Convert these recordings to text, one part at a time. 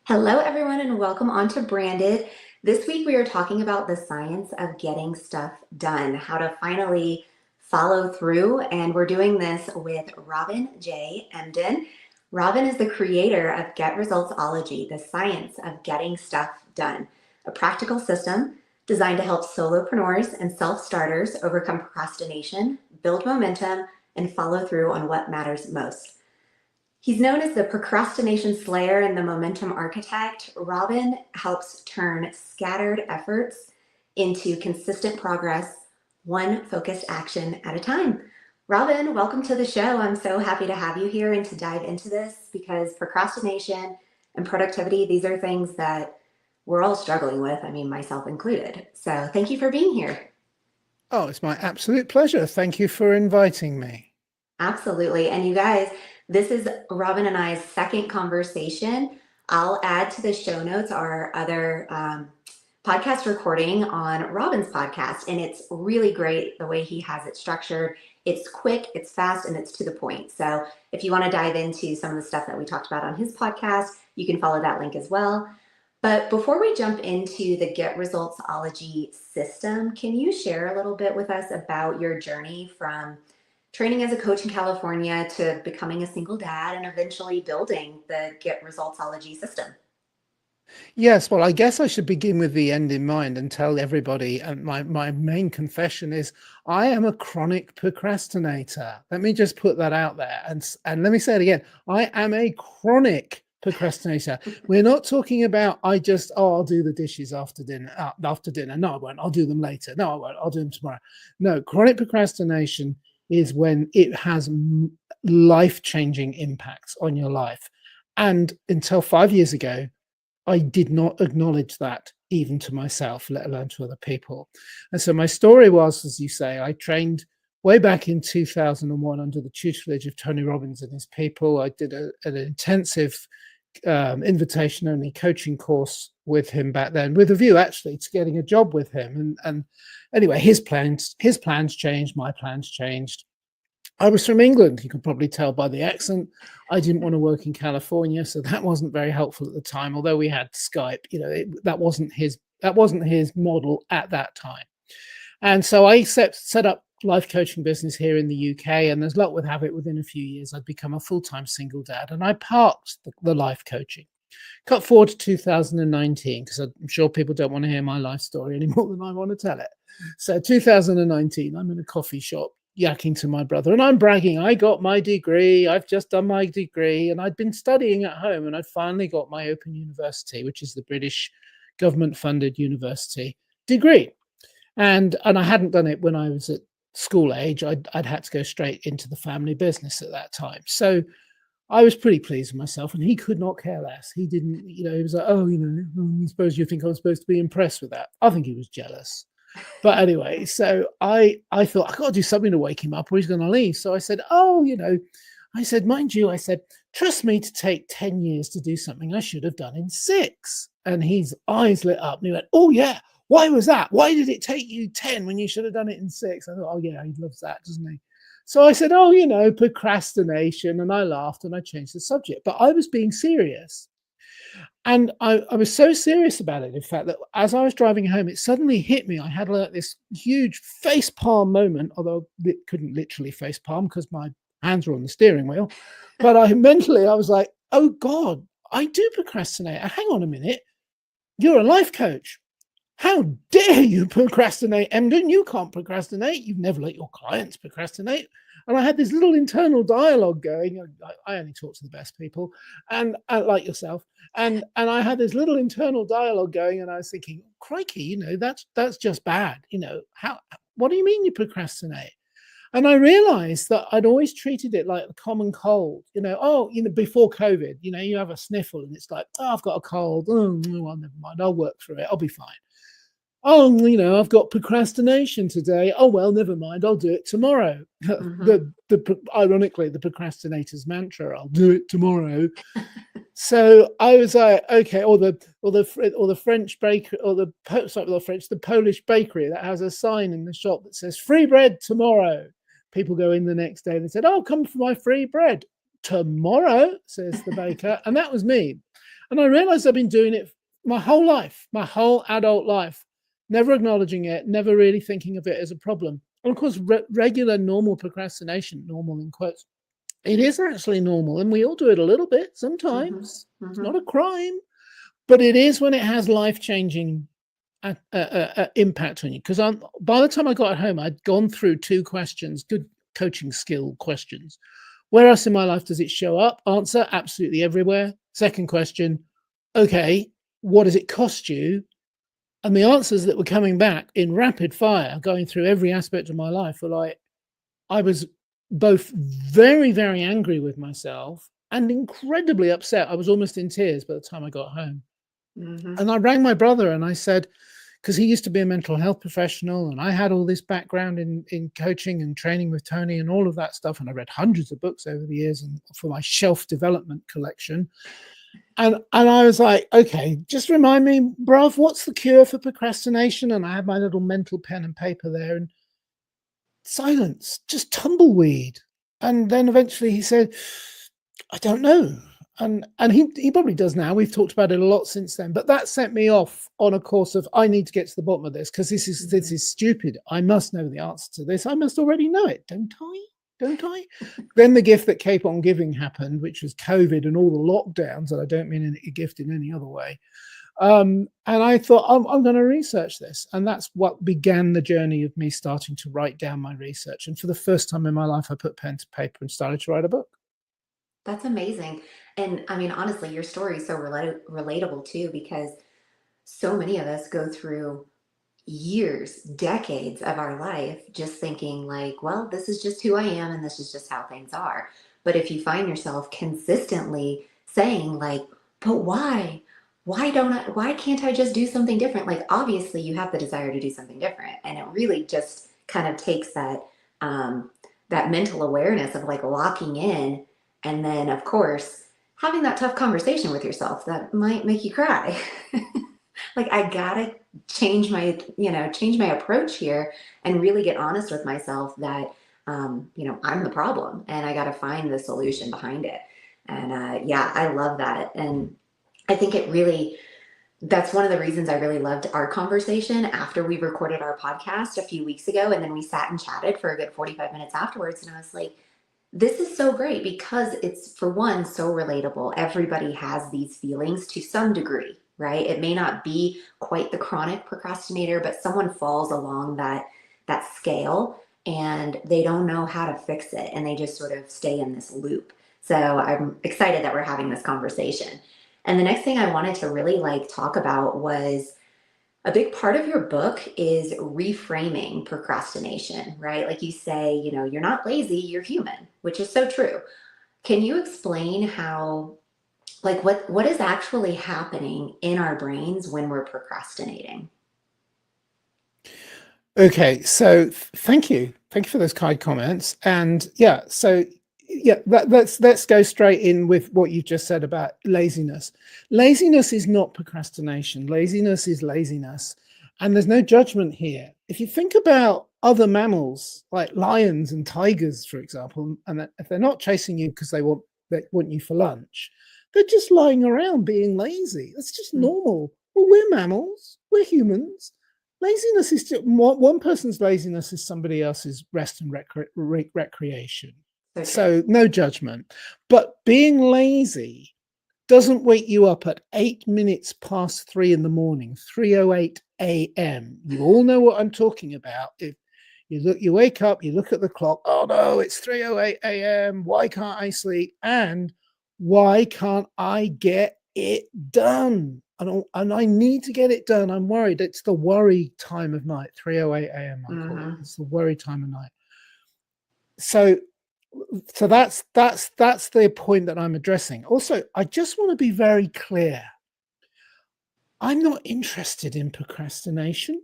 Hello, everyone, and welcome on to Branded. This week, we are talking about the science of getting stuff done, how to finally follow through. And we're doing this with Robin J. Emdon. Robin is the creator of GetResultsology, the science of getting stuff done, a practical system designed to help solopreneurs and self starters overcome procrastination, build momentum, and follow through on what matters most. He's known as the procrastination slayer and the momentum architect. Robin helps turn scattered efforts into consistent progress, one focused action at a time. Robin, welcome to the show. I'm so happy to have you here and to dive into this because procrastination and productivity, these are things that we're all struggling with. I mean, myself included. So thank you for being here. Oh, it's my absolute pleasure. Thank you for inviting me. Absolutely. And you guys, this is Robin and I's second conversation. I'll add to the show notes our other podcast recording on Robin's podcast. And it's really great the way he has it structured. It's quick, it's fast, and it's to the point. So if you want to dive into some of the stuff that we talked about on his podcast, you can follow that link as well. But before we jump into the GetResultsology system, can you share a little bit with us about your journey from training as a coach in California to becoming a single dad and eventually building the GetResultsology system? Yes, well, I guess I should begin with the end in mind and tell everybody. And my main confession is I am a chronic procrastinator. Let me just put that out there. And let me say it again. I am a chronic procrastinator. We're not talking about I'll do the dishes after dinner. No, I won't. I'll do them later. No, I won't. I'll do them tomorrow. No, chronic procrastination is when it has life-changing impacts on your life. And until 5 years ago, I did not acknowledge that even to myself, let alone to other people. And so my story was, as you say, I trained way back in 2001 under the tutelage of Tony Robbins and his people. I did an intensive invitation-only coaching course with him back then, with a view actually to getting a job with him. And anyway, his plans changed, my plans changed. I was from England. You can probably tell by the accent. I didn't want to work in California, so that wasn't very helpful at the time. Although we had Skype, that wasn't his model at that time. And so I set up life coaching business here in the UK. And as luck would have it, within a few years, I'd become a full-time single dad, and I parked the life coaching. Cut forward to 2019, because I'm sure people don't want to hear my life story any more than I want to tell it. So 2019, I'm in a coffee shop yakking to my brother, and I'm bragging, I got my degree, I've just done my degree, and I'd been studying at home, and I'd finally got my Open University, which is the British government-funded university degree. And I hadn't done it when I was at school age. I'd had to go straight into the family business at that time. So I was pretty pleased with myself, and he could not care less. He didn't, he was like, I suppose you think I'm supposed to be impressed with that. I think he was jealous. But anyway, so I thought I got to do something to wake him up or he's going to leave. So I said, I said, mind you, I said, trust me to take 10 years to do something I should have done in 6. And his eyes lit up and he went, oh yeah, why was that? Why did it take you 10 when you should have done it in 6? I thought, oh yeah, he loves that, doesn't he? So I said, procrastination. And I laughed and I changed the subject, but I was being serious. And I was so serious about it, in fact, that as I was driving home, it suddenly hit me. I had like this huge face palm moment, although it couldn't literally face palm because my hands were on the steering wheel. But I was like, oh God, I do procrastinate. Hang on a minute. You're a life coach. How dare you procrastinate, Emdon? You can't procrastinate. You've never let your clients procrastinate. And I had this little internal dialogue going. I only talk to the best people, and like yourself. And I had this little internal dialogue going, and I was thinking, crikey, that's just bad. What do you mean you procrastinate? And I realized that I'd always treated it like a common cold. Before COVID, you have a sniffle and it's like, oh, I've got a cold. Oh, well, never mind. I'll work through it. I'll be fine. Oh, I've got procrastination today. Oh, well, never mind. I'll do it tomorrow. Mm-hmm. Ironically, the procrastinator's mantra, I'll do it tomorrow. So I was like, okay, or the French bakery, the Polish bakery that has a sign in the shop that says free bread tomorrow. People go in the next day and they said, oh, come for my free bread. Tomorrow, says the baker. And that was me. And I realized I've been doing it my whole life, my whole adult life, never acknowledging it, never really thinking of it as a problem. And of course, regular normal procrastination, normal in quotes, it is actually normal. And we all do it a little bit Mm-hmm. sometimes. It's Mm-hmm. not a crime, but it is when it has life-changing impact on you. Because by the time I got home, I'd gone through 2 questions, good coaching skill questions. Where else in my life does it show up? Answer, absolutely everywhere. Second question, okay, what does it cost you? And the answers that were coming back in rapid fire, going through every aspect of my life, were like, I was both very, very angry with myself and incredibly upset. I was almost in tears by the time I got home. Mm-hmm. And I rang my brother and I said, because he used to be a mental health professional and I had all this background in coaching and training with Tony and all of that stuff. And I read hundreds of books over the years and for my shelf development collection. And I was like, okay, just remind me, bruv, what's the cure for procrastination? And I had my little mental pen and paper there and silence, just tumbleweed. And then eventually he said, I don't know. And he probably does now. We've talked about it a lot since then. But that sent me off on a course of I need to get to the bottom of this because this is stupid. I must know the answer to this. I must already know it, don't I? Don't I? Then the gift that kept on giving happened, which was COVID and all the lockdowns. And I don't mean a gift in any other way. And I thought, I'm going to research this. And that's what began the journey of me starting to write down my research. And for the first time in my life, I put pen to paper and started to write a book. That's amazing. And I mean, honestly, your story is so relatable too, because so many of us go through years, decades of our life just thinking, like, well, this is just who I am and this is just how things are. But if you find yourself consistently saying, like, but why? Why can't I just do something different? Like, obviously, you have the desire to do something different. And it really just kind of takes um, that mental awareness of like locking in. And then, of course, having that tough conversation with yourself that might make you cry. Like, I gotta change my approach here and really get honest with myself that I'm the problem and I got to find the solution behind it. And yeah, I love that. And I think that's one of the reasons I really loved our conversation after we recorded our podcast a few weeks ago. And then we sat and chatted for a good 45 minutes afterwards. And I was like, this is so great because it's, for one, so relatable. Everybody has these feelings to some degree, right? It may not be quite the chronic procrastinator, but someone falls along that scale and they don't know how to fix it and they just sort of stay in this loop. So I'm excited that we're having this conversation. And the next thing I wanted to really like talk about was a big part of your book is reframing procrastination, right? Like you say, you're not lazy, you're human, which is so true. Can you explain how, like, what is actually happening in our brains when we're procrastinating? Okay, so thank you for those kind comments. And yeah, so yeah, let's go straight in with what you've just said about laziness. Laziness is not procrastination. Laziness is laziness, and there's no judgment here. If you think about other mammals like lions and tigers, for example, and if they're not chasing you because they want you for lunch, they're just lying around being lazy. That's just normal. Well, we're mammals. We're humans. Laziness is just, one person's laziness is somebody else's rest and recreation. So true. So no judgment. But being lazy doesn't wake you up at 8 minutes past 3 in the morning, 3:08 a.m. You all know what I'm talking about. If you wake up, you look at the clock. Oh no, it's 3:08 a.m. Why can't I sleep? And why can't I get it done? And I need to get it done. I'm worried. It's the worry time of night, 3:08 a.m. I call it. Mm-hmm. It's the worry time of night. So that's the point that I'm addressing. Also, I just want to be very clear. I'm not interested in procrastination.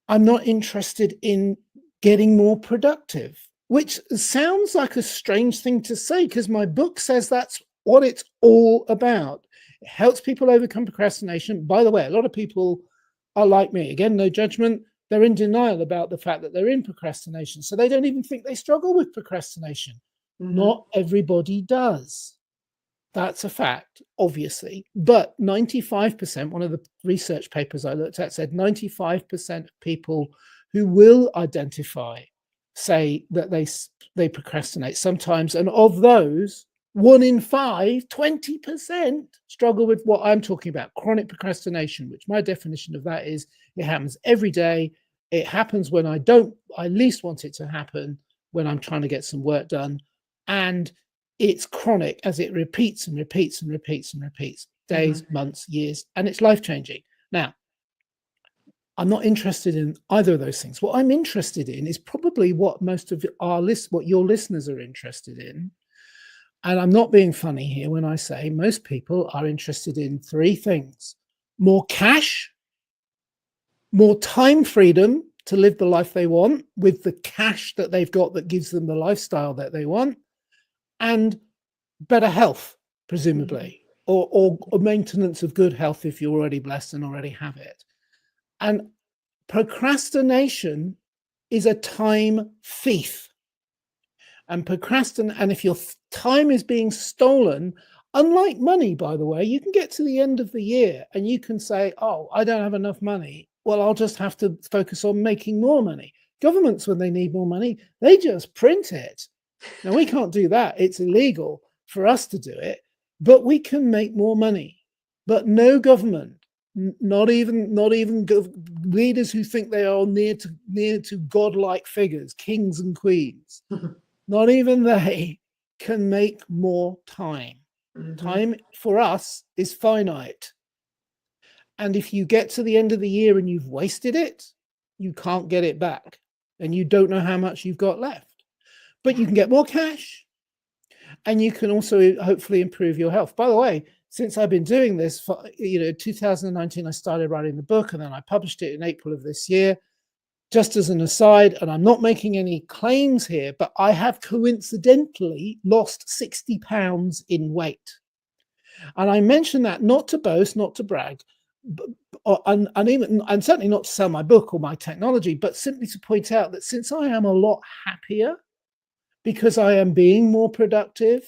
I'm not interested in getting more productive, which sounds like a strange thing to say because my book says that's what it's all about. It helps people overcome procrastination. By the way, a lot of people are like me. Again, no judgment. They're in denial about the fact that they're in procrastination. So they don't even think they struggle with procrastination. Mm-hmm. Not everybody does. That's a fact, obviously. But 95%, one of the research papers I looked at said 95% of people who will identify say that they procrastinate sometimes. And of those, 1 in 5, 20% struggle with what I'm talking about, chronic procrastination, which my definition of that is it happens every day. It happens when I least want it to happen, when I'm trying to get some work done. And it's chronic as it repeats and repeats and repeats and repeats, days, months, years, and it's life-changing. Now, I'm not interested in either of those things. What I'm interested in is probably what most of what your listeners are interested in. And I'm not being funny here when I say most people are interested in 3 things: more cash, more time freedom to live the life they want with the cash that they've got that gives them the lifestyle that they want, and better health, presumably, or maintenance of good health if you're already blessed and already have it. And procrastination is a time thief. And if your time is being stolen, unlike money, by the way, you can get to the end of the year and you can say, oh, I don't have enough money. Well, I'll just have to focus on making more money. Governments, when they need more money, they just print it. Now, we can't do that. It's illegal for us to do it, but we can make more money. But no government, not even leaders who think they are near to godlike figures, kings and queens, not even they can make more time. Time for us is finite. And if you get to the end of the year and you've wasted it, you can't get it back. And you don't know how much you've got left. But you can get more cash. And you can also hopefully improve your health. By the way, since I've been doing this, for 2019, I started writing the book, and then I published it in April of this year. Just as an aside, and I'm not making any claims here, but I have coincidentally lost 60 pounds in weight. And I mention that not to boast, not to brag, and certainly not to sell my book or my technology, but simply to point out that since I am a lot happier, because I am being more productive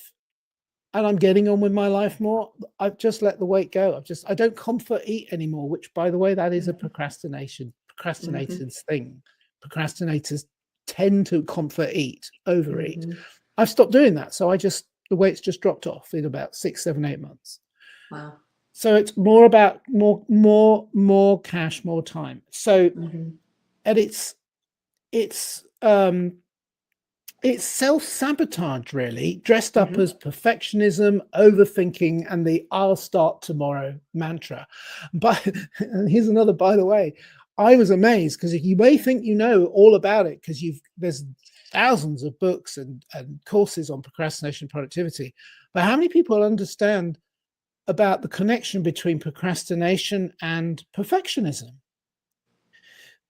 and I'm getting on with my life more, I've just let the weight go. I don't comfort eat anymore, which, by the way, that is a procrastinators thing. Procrastinators tend to comfort eat, overeat. I've stopped doing that. So the weight's just dropped off in about 6, 7, 8 months. Wow. So it's more about more cash, more time. So, and it's self-sabotage, really, dressed up as perfectionism, overthinking, and the "I'll start tomorrow" mantra. But and here's another, by the way, I was amazed, because you may think you know all about it because there's thousands of books and courses on procrastination productivity, but how many people understand about the connection between procrastination and perfectionism?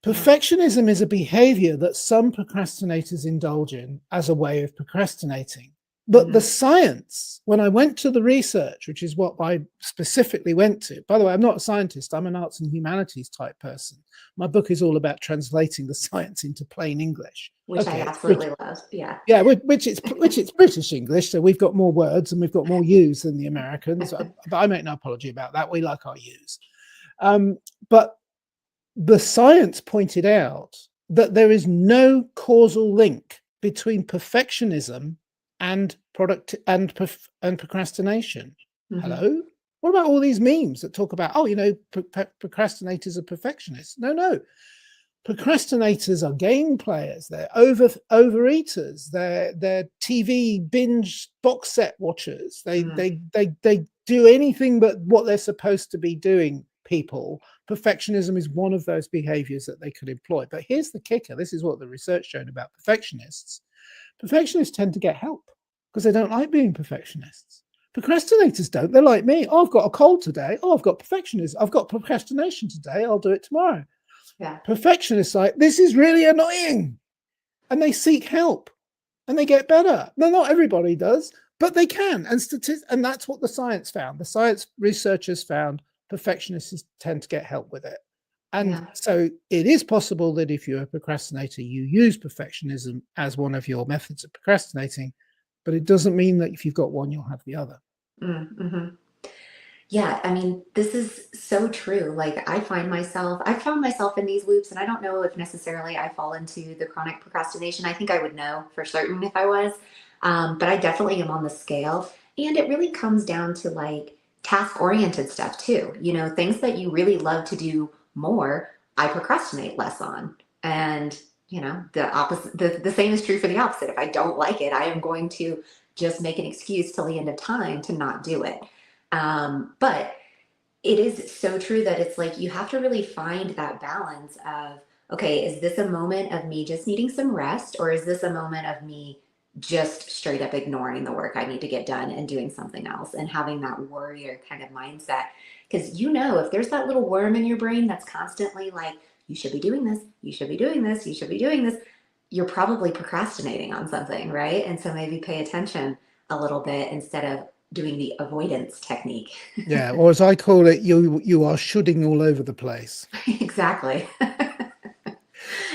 Perfectionism is a behavior that some procrastinators indulge in as a way of procrastinating. But the science, when I went to the research, which is what I specifically went to, by the way, I'm not a scientist, I'm an arts and humanities type person. My book is all about translating the science into plain English. Which I absolutely love, yeah. Yeah, which it's British English, so we've got more words and we've got more U's than the Americans. But I make no apology about that. We like our U's. But the science pointed out that there is no causal link between perfectionism and procrastination. Hello? What about all these memes that talk about, procrastinators are perfectionists? No. Procrastinators are game players. They're overeaters. They're TV binge box set watchers. They do anything but what they're supposed to be doing. People, perfectionism is one of those behaviors that they could employ. But here's the kicker. This is what the research showed about perfectionists. Perfectionists tend to get help because they don't like being perfectionists. Procrastinators don't. They're like me. Oh, I've got a cold today. Oh, I've got perfectionism. I've got procrastination today. I'll do it tomorrow. Yeah. Perfectionists like, this is really annoying. And they seek help and they get better. No, not everybody does, but they can. And that's what the science found. The science researchers found perfectionists tend to get help with it. And so it is possible that if you're a procrastinator, you use perfectionism as one of your methods of procrastinating, but it doesn't mean that if you've got one, you'll have the other. Mm-hmm. Yeah, I mean, this is so true. Like I found myself in these loops, and I don't know if necessarily I fall into the chronic procrastination. I think I would know for certain if I was. But I definitely am on the scale. And it really comes down to like task oriented stuff too. You know, things that you really love to do more, I procrastinate less on. And, you know, the opposite, the same is true for the opposite. If I don't like it, I am going to just make an excuse till the end of time to not do it. But it is so true that it's like you have to really find that balance of, okay, is this a moment of me just needing some rest, or is this a moment of me just straight up ignoring the work I need to get done and doing something else and having that warrior kind of mindset? Because you know, if there's that little worm in your brain that's constantly like, you should be doing this, you should be doing this, you should be doing this, you're probably procrastinating on something, right? And so maybe pay attention a little bit instead of doing the avoidance technique. Yeah, or as I call it, you are shoulding all over the place. Exactly.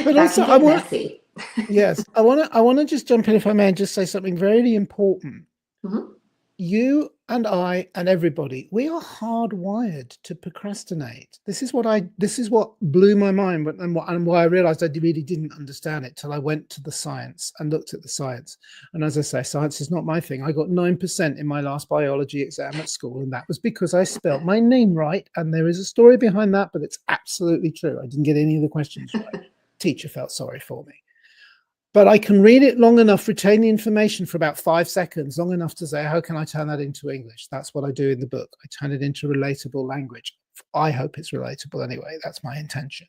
But That also, can get messy. yes, I want to just jump in, if I may, and just say something very important. Mhm. You and I and everybody, we are hardwired to procrastinate. This is what blew my mind, and why I realized I really didn't understand it till I went to the science and looked at the science. And as I say, science is not my thing. I got 9% in my last biology exam at school, and that was because I spelt my name right. And there is a story behind that, but it's absolutely true. I didn't get any of the questions right. Teacher felt sorry for me. But I can read it long enough, retain the information for about 5 seconds, long enough to say, how can I turn that into English? That's what I do in the book. I turn it into relatable language. I hope it's relatable anyway. That's my intention.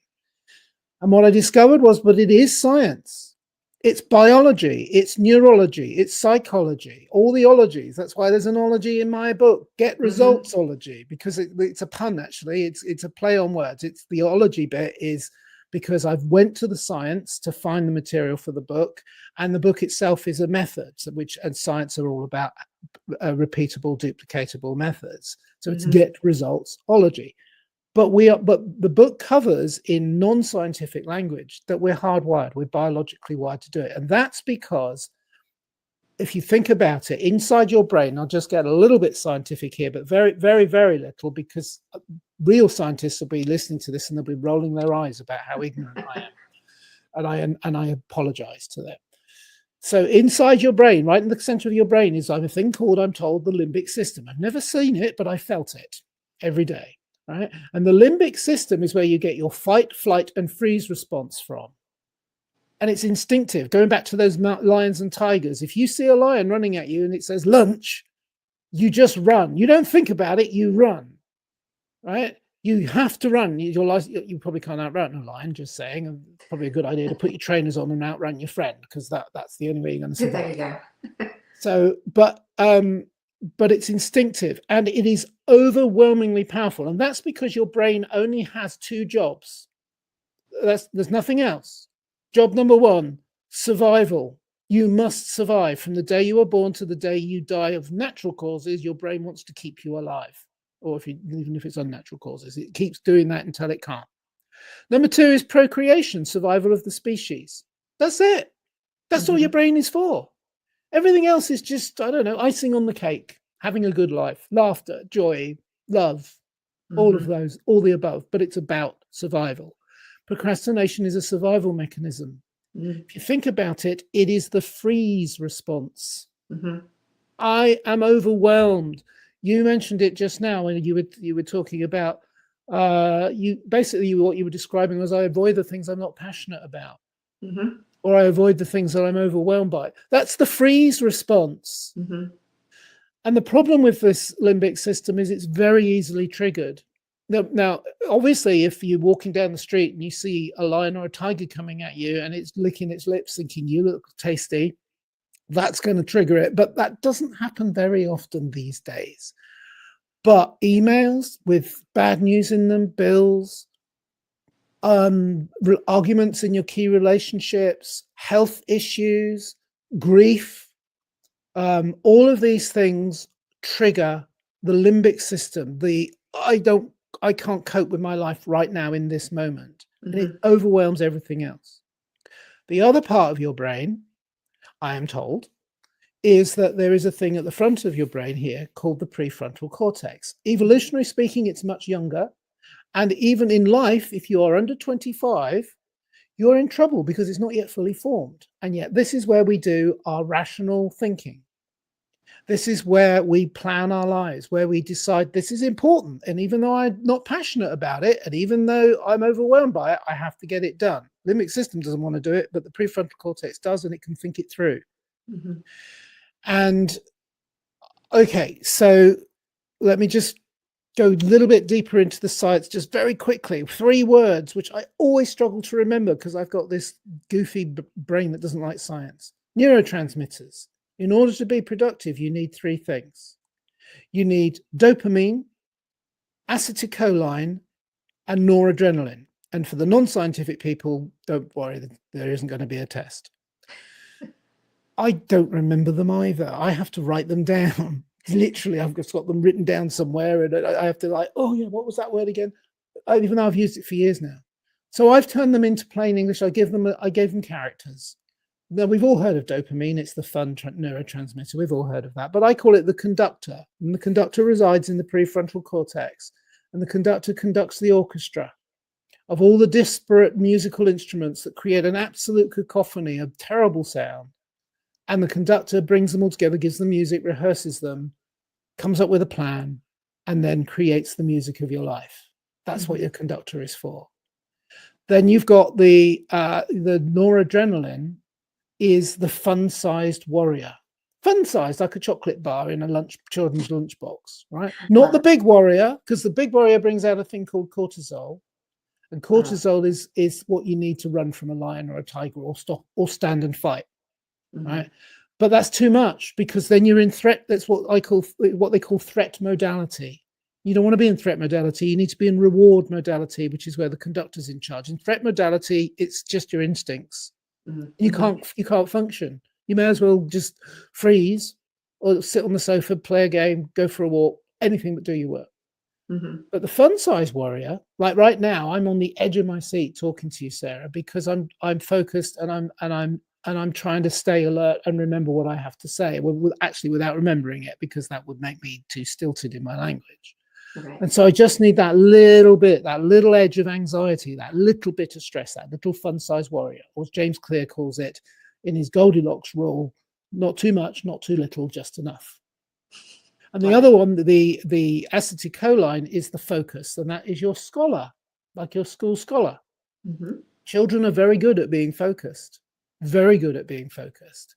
And what I discovered was, but it is science. It's biology, it's neurology, it's psychology, all the ologies. That's why there's an ology in my book, Mhm. GetResultsology, because it's a pun, actually. It's a play on words. It's the ology bit is because I've went to the science to find the material for the book, and the book itself is a method, and science are all about repeatable, duplicatable methods. So it's Mhm. GetResultsology. But the book covers in non-scientific language that we're hardwired, we're biologically wired to do it. And that's because if you think about it, inside your brain, I'll just get a little bit scientific here, but very, very, very little, because real scientists will be listening to this and they'll be rolling their eyes about how ignorant I am. And I apologize to them. So inside your brain, right in the center of your brain, is a thing called, I'm told, the limbic system. I've never seen it, but I felt it every day. Right? And the limbic system is where you get your fight, flight, and freeze response from. And it's instinctive. Going back to those lions and tigers, if you see a lion running at you and it says lunch, you just run. You don't think about it, you run. Right? You have to run. You probably can't outrun a lion, just saying. And it's probably a good idea to put your trainers on and outrun your friend, because that's the only way you're going to There survive. you go. So, but it's instinctive and it is overwhelmingly powerful, and that's because your brain only has two jobs. There's nothing else. Job number one: survival. You must survive from the day you are born to the day you die of natural causes. Your brain wants to keep you alive, or even if it's unnatural causes, it keeps doing that until it can't. Number two is procreation, survival of the species. That's it. That's all your Mhm. brain is for. Everything else is just, I don't know, icing on the cake, having a good life, laughter, joy, love, all of Mhm. those, all the above, but it's about survival. Procrastination is a survival mechanism. Mhm. If you think about it, it is the freeze response. Mhm. I am overwhelmed. You mentioned it just now when you were talking about you basically what you were describing was, I avoid the things I'm not passionate about, Mhm. or I avoid the things that I'm overwhelmed by. That's the freeze response. Mhm. And the problem with this limbic system is it's very easily triggered. Now, obviously, if you're walking down the street and you see a lion or a tiger coming at you and it's licking its lips thinking you look tasty, that's going to trigger it. But that doesn't happen very often these days. But emails with bad news in them, bills, arguments in your key relationships, health issues, grief, all of these things trigger the limbic system. I can't cope with my life right now in this moment, and it Mhm. overwhelms everything else. The other part of your brain, I am told, is that there is a thing at the front of your brain here called the prefrontal cortex. Evolutionary speaking, it's much younger. And even in life, if you are under 25, you're in trouble because it's not yet fully formed. And yet this is where we do our rational thinking. This is where we plan our lives, where we decide this is important. And even though I'm not passionate about it, and even though I'm overwhelmed by it, I have to get it done. Limbic system doesn't want to do it, but the prefrontal cortex does, and it can think it through. Mm-hmm. And okay, so let me just go a little bit deeper into the science just very quickly. 3 words, which I always struggle to remember because I've got this goofy brain that doesn't like science. Neurotransmitters. In order to be productive, you need 3 things. You need dopamine, acetylcholine, and noradrenaline. And for the non-scientific people, don't worry, there isn't going to be a test. I don't remember them either. I have to write them down. Literally, I've just got them written down somewhere, and I have to like, oh yeah, what was that word again? Even though I've used it for years now. So I've turned them into plain English. I gave them characters. Now, we've all heard of dopamine. It's the fun neurotransmitter. We've all heard of that. But I call it the conductor. And the conductor resides in the prefrontal cortex. And the conductor conducts the orchestra of all the disparate musical instruments that create an absolute cacophony of terrible sound. And the conductor brings them all together, gives them music, rehearses them, comes up with a plan, and then creates the music of your life. That's what your conductor is for. Then you've got the noradrenaline is the fun-sized warrior. Fun-sized, like a chocolate bar in a children's lunchbox, right? Not the big warrior, because the big warrior brings out a thing called cortisol. And cortisol is what you need to run from a lion or a tiger or stop or stand and fight. Right, but that's too much because then you're in threat. That's what they call threat modality. You don't want to be in threat modality. You need to be in reward modality, which is where the conductor's in charge. In threat modality, it's just your instincts. You can't function. You may as well just freeze or sit on the sofa, play a game, go for a walk, anything but do your work. But the fun-sized warrior, like right now, I'm on the edge of my seat talking to you, Sarah, because I'm focused and I'm trying to stay alert and remember what I have to say, actually without remembering it, because that would make me too stilted in my language. Right. And so I just need that little edge of anxiety, that little bit of stress, that little fun-sized warrior, or as James Clear calls it in his Goldilocks rule, not too much, not too little, just enough. And the other one, the acetylcholine, is the focus, and that is your scholar, like your school scholar. Children are very good at being focused. Very good at being focused,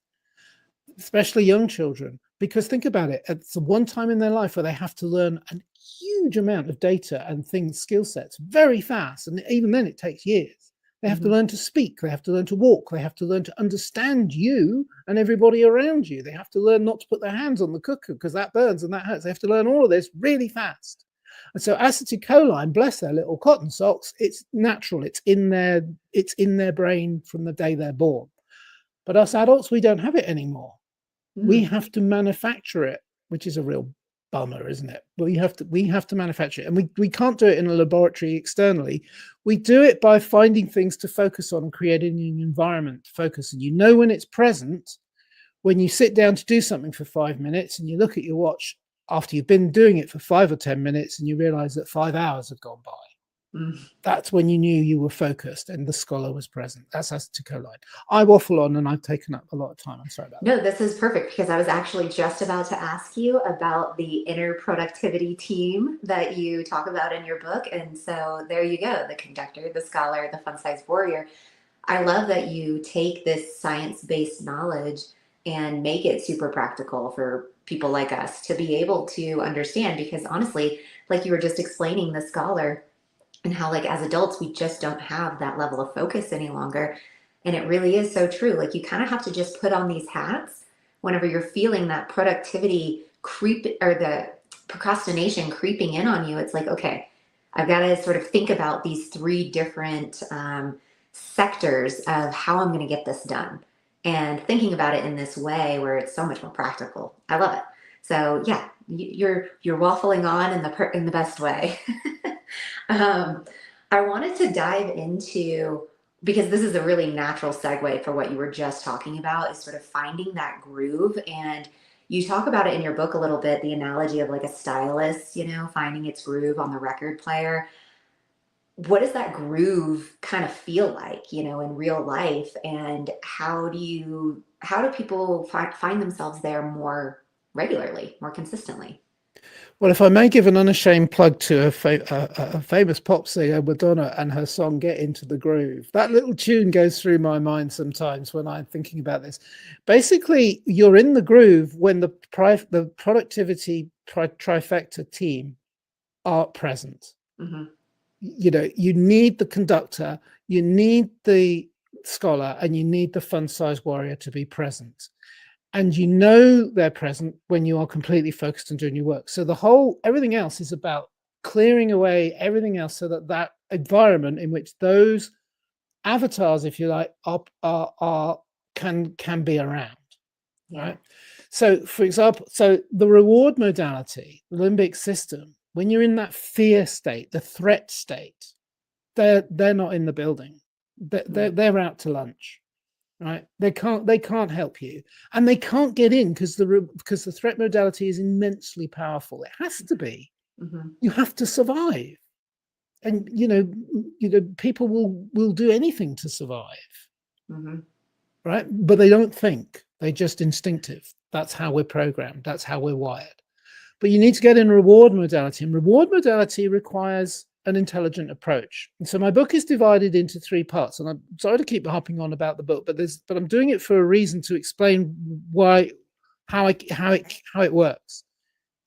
especially young children, because think about it, it's the one time in their life where they have to learn a huge amount of data and skill sets very fast, and even then it takes years. They have to learn to speak, they have to learn to walk, they have to learn to understand you and everybody around you. They have to learn not to put their hands on the cooker because that burns and that hurts. They have to learn all of this really fast. And so acetylcholine, bless their little cotton socks, it's natural, it's in their brain from the day they're born. But us adults, we don't have it anymore. We have to manufacture it, which is a real bummer, isn't it? But we have to manufacture it, and we can't do it in a laboratory externally. We do it by finding things to focus on and creating an environment to focus. And you know when it's present, when you sit down to do something for 5 minutes and you look at your watch after you've been doing it for 5 or 10 minutes and you realize that 5 hours have gone by. That's when you knew you were focused and the scholar was present. That's acetylcholine. I waffle on and I've taken up a lot of time. I'm sorry about that. No, this is perfect because I was actually just about to ask you about the inner productivity team that you talk about in your book. And so there you go, the conductor, the scholar, the fun-sized warrior. I love that you take this science-based knowledge and make it super practical for people like us to be able to understand, because honestly, like you were just explaining, the scholar, and how like as adults we just don't have that level of focus any longer. And it really is so true. Like you kind of have to just put on these hats whenever you're feeling that productivity creep or the procrastination creeping in on you. It's like, okay, I've got to sort of think about these 3 different sectors of how I'm going to get this done, and thinking about it in this way where it's so much more practical. I love it. So yeah, you're waffling on in the best way. I wanted to dive into because this is a really natural segue for what you were just talking about, is sort of finding that groove. And you talk about it in your book a little bit, the analogy of like a stylus, finding its groove on the record player. What does that groove kind of feel like, in real life? And how do people find themselves there more regularly, more consistently? Well, if I may give an unashamed plug to a famous pop singer, Madonna, and her song "Get Into the Groove." That little tune goes through my mind sometimes when I'm thinking about this. Basically, you're in the groove when the productivity trifecta team are present. Hmm. You need the conductor, you need the scholar, and you need the fun-sized warrior to be present. And they're present when you are completely focused on doing your work. So everything else is about clearing away everything else so that environment in which those avatars, if you like, can be around. Yeah. Right. So, for example, the reward modality, the limbic system, when you're in that fear state, the threat state, they're not in the building. They're out to lunch. Right, they can't help you, and they can't get in because the threat modality is immensely powerful. It has to be. Hmm. You have to survive, and people will do anything to survive, Hmm. right? But they don't think; they're just instinctive. That's how we're programmed. That's how we're wired. But you need to get in reward modality, and reward modality requires an intelligent approach. And so my book is divided into three parts, and I'm sorry to keep harping on about the book, but I'm doing it for a reason, to explain how it works.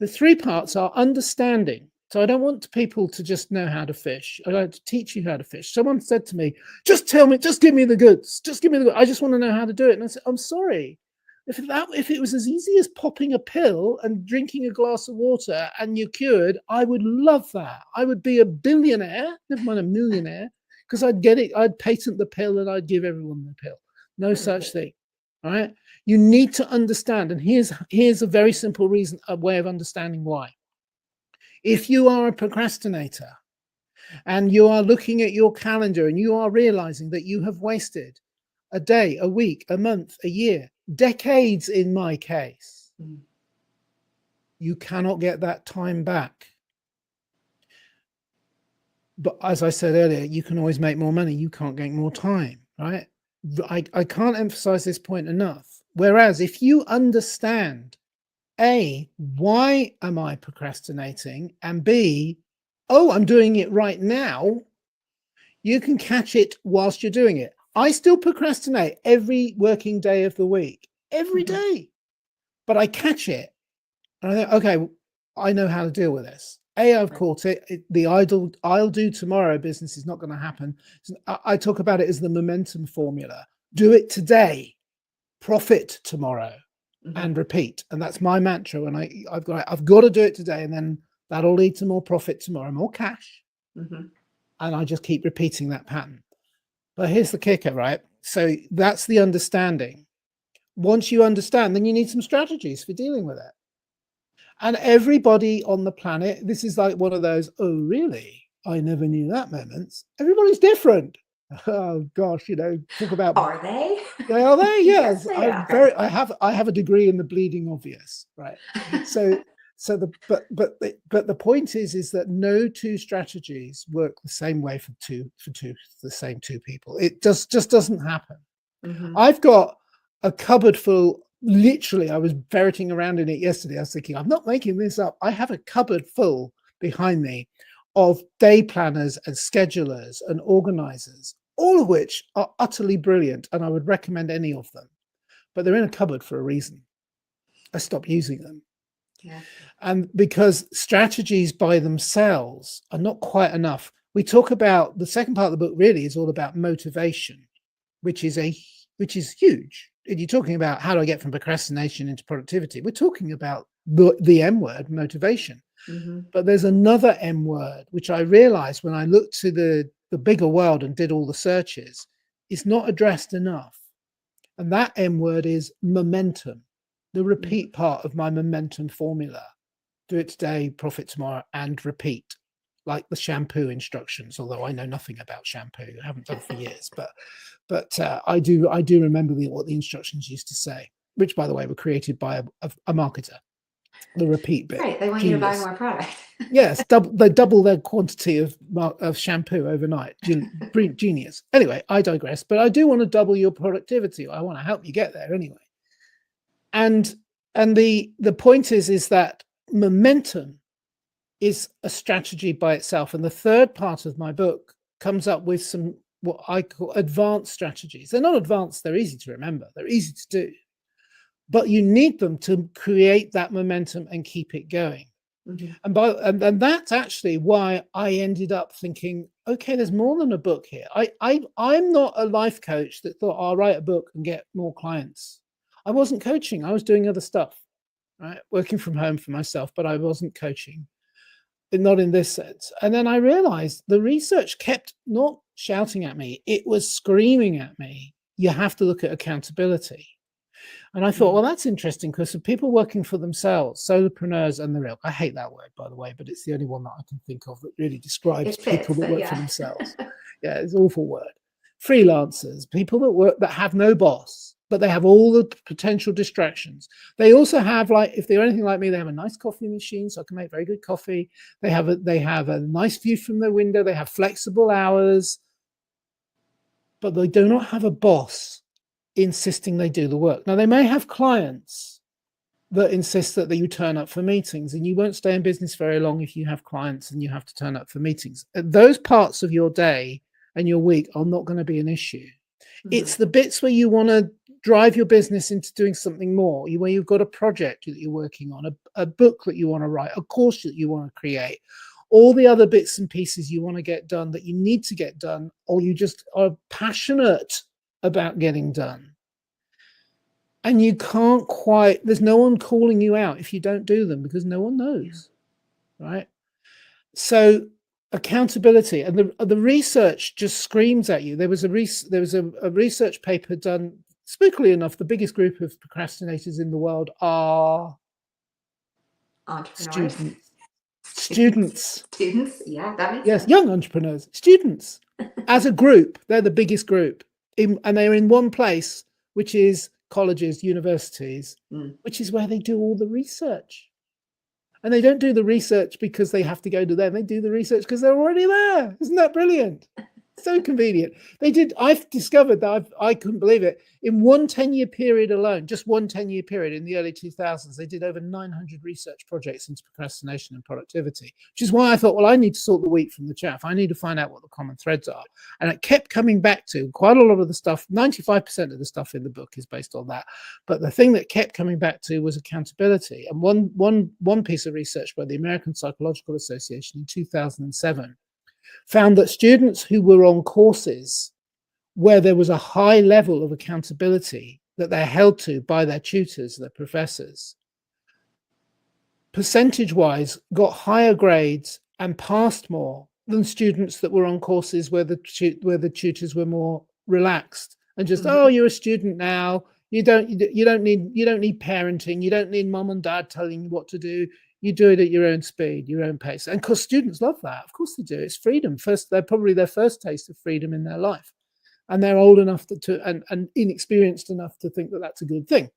The three parts are understanding. So I don't want people to just know how to fish. I like to teach you how to fish. Someone said to me, just tell me, just give me the goods. Just give me the goods. I just want to know how to do it. And I said, I'm sorry. If it was as easy as popping a pill and drinking a glass of water and you're cured, I would love that. I would be a billionaire, never mind a millionaire, because I'd get it. I'd patent the pill and I'd give everyone the pill. No such thing. All right. You need to understand. And here's a very simple reason, a way of understanding why. If you are a procrastinator and you are looking at your calendar and you are realizing that you have wasted a day, a week, a month, a year, decades in my case, you cannot get that time back. But as I said earlier, you can always make more money. You can't get more time, right? I can't emphasize this point enough. Whereas if you understand, A, why am I procrastinating? And B, oh, I'm doing it right now, you can catch it whilst you're doing it. I still procrastinate every working day of the week, every Hmm. day, but I catch it. And I think, okay, I know how to deal with this. I've caught it. The I'll do tomorrow business is not going to happen. So I talk about it as the momentum formula. Do it today, profit tomorrow, Hmm. and repeat. And that's my mantra. And I've got to do it today, and then that'll lead to more profit tomorrow, more cash. Hmm. And I just keep repeating that pattern. But here's the kicker, right? So that's the understanding. Once you understand, then you need some strategies for dealing with it. And everybody on the planet, this is like one of those, oh, really? I never knew that moments. Everybody's different. Oh gosh, talk about, Are they? are they? Yes, Yes. they are. I have a degree in the bleeding obvious, right? So the point is that no two strategies work the same way for the same two people. It just doesn't happen. Hmm. I've got a cupboard full. Literally, I was ferreting around in it yesterday. I was thinking, I'm not making this up. I have a cupboard full behind me of day planners and schedulers and organizers, all of which are utterly brilliant. And I would recommend any of them. But they're in a cupboard for a reason. I stopped using them. Yeah. And because strategies by themselves are not quite enough. We talk about the second part of the book, really is all about motivation, which is huge. And you're talking about how do I get from procrastination into productivity? We're talking about the M word, motivation. Hmm. But there's another M word, which I realized when I looked to the bigger world and did all the searches, is not addressed enough. And that M word is momentum, the repeat part of my momentum formula. Do it today, profit tomorrow, and repeat. like the shampoo instructions, although I know nothing about shampoo. I haven't done for years, but I do remember what the instructions used to say, which, by the way, were created by a marketer. The repeat bit. Right. They want you to buy Genius. more product. Yes, they double their quantity of shampoo overnight. Genius. Anyway, I digress, but I do want to double your productivity. I want to help you get there anyway. And the point is that momentum is a strategy by itself. And the third part of my book comes up with some what I call advanced strategies. They're not advanced, they're easy to remember, they're easy to do, but you need them to create that momentum and keep it going. Mm-hmm. And that's actually why I ended up thinking, okay, there's more than a book here. I'm not a life coach that thought, I'll write a book and get more clients. I wasn't coaching, I was doing other stuff, right? Working from home for myself, but I wasn't coaching, not in this sense. And then I realized the research kept not shouting at me, it was screaming at me. You have to look at accountability. And I thought, well, that's interesting, because of people working for themselves, solopreneurs, and the real, I hate that word, by the way, but it's the only one that I can think of that really describes people that work for themselves. Yeah, it's an awful word. Freelancers, people that have no boss, but they have all the potential distractions. They also have, like, if they're anything like me, they have a nice coffee machine, so I can make very good coffee. They have a nice view from their window. They have flexible hours, but they do not have a boss insisting they do the work. Now, they may have clients that insist that you turn up for meetings, and you won't stay in business very long if you have clients and you have to turn up for meetings. Those parts of your day and your week are not going to be an issue. Mm-hmm. It's the bits where you want to drive your business into doing something more, where you've got a project that you're working on, a book that you want to write, a course that you want to create, all the other bits and pieces you want to get done that you need to get done, or you just are passionate about getting done. And you can't quite, there's no one calling you out if you don't do them, because no one knows, right? So accountability, and the research just screams at you. There was a research paper done, spookily enough, the biggest group of procrastinators in the world are entrepreneurs. Students. Yeah, that makes sense. Young entrepreneurs, students. As a group, they're the biggest group, and they're in one place, which is colleges, universities, which is where they do all the research. And they don't do the research because they have to go to them. They do the research because they're already there. Isn't that brilliant? So convenient. I've discovered that I couldn't believe it. In one 10-year period alone, just one 10-year period in the early 2000s, they did over 900 research projects into procrastination and productivity, which is why I thought, well, I need to sort the wheat from the chaff. I need to find out what the common threads are. And it kept coming back to quite a lot of the stuff. 95% of the stuff in the book is based on that. But the thing that kept coming back to was accountability. And one piece of research by the American Psychological Association in 2007 found that students who were on courses where there was a high level of accountability that they're held to by their tutors, their professors, percentage-wise got higher grades and passed more than students that were on courses where the tutors were more relaxed and just, oh, you're a student now. You don't need parenting. You don't need mom and dad telling you what to do. You do it at your own speed, your own pace. And of course, students love that. Of course they do. It's freedom. They're probably their first taste of freedom in their life. And they're old enough and inexperienced enough to think that that's a good thing.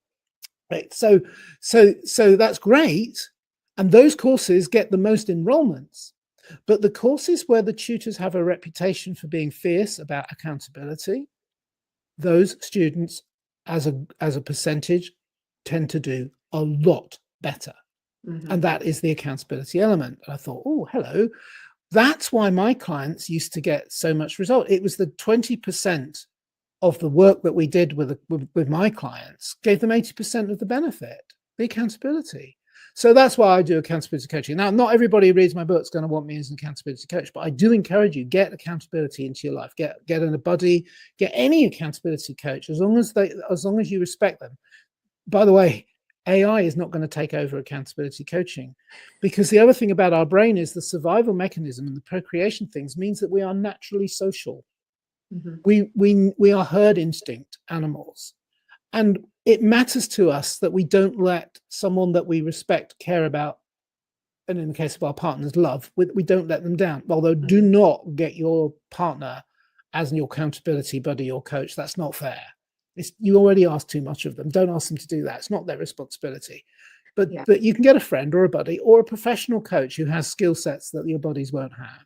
Right. So that's great. And those courses get the most enrollments. But the courses where the tutors have a reputation for being fierce about accountability, those students as a percentage tend to do a lot better. And that is the accountability element. And I thought, oh, hello. That's why my clients used to get so much result. It was the 20% of the work that we did with my clients gave them 80% of the benefit, the accountability. So that's why I do accountability coaching. Now, not everybody who reads my book is going to want me as an accountability coach, but I do encourage you, get accountability into your life. Get in a buddy, get any accountability coach, as long as you respect them. By the way, AI is not going to take over accountability coaching, because the other thing about our brain is the survival mechanism and the procreation things means that we are naturally social. We are herd instinct animals, and it matters to us that we don't let someone that we respect care about and in the case of our partners, love, we don't let them down. Although do not get your partner as your accountability buddy or coach. That's not fair. You already ask too much of them. Don't ask them to do that. It's not their responsibility. Yeah. But you can get a friend or a buddy or a professional coach who has skill sets that your buddies won't have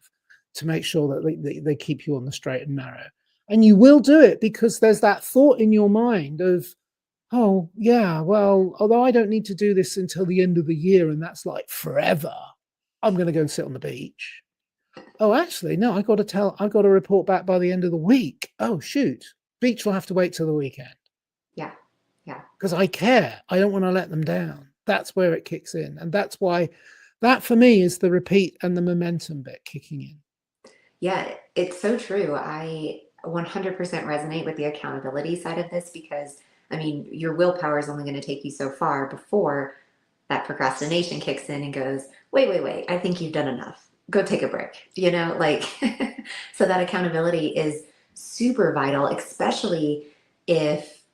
to make sure that they keep you on the straight and narrow. And you will do it because there's that thought in your mind of, oh, yeah, well, although I don't need to do this until the end of the year, and that's like forever, I'm going to go and sit on the beach. Oh, actually, no, I've got to report back by the end of the week. Oh, shoot. Beach will have to wait till the weekend. Yeah. Yeah. Because I care. I don't want to let them down. That's where it kicks in. And that's why that for me is the repeat and the momentum bit kicking in. Yeah, it's so true. I 100% resonate with the accountability side of this because, I mean, your willpower is only going to take you so far before that procrastination kicks in and goes, wait, I think you've done enough. Go take a break, like, so that accountability is super vital, especially if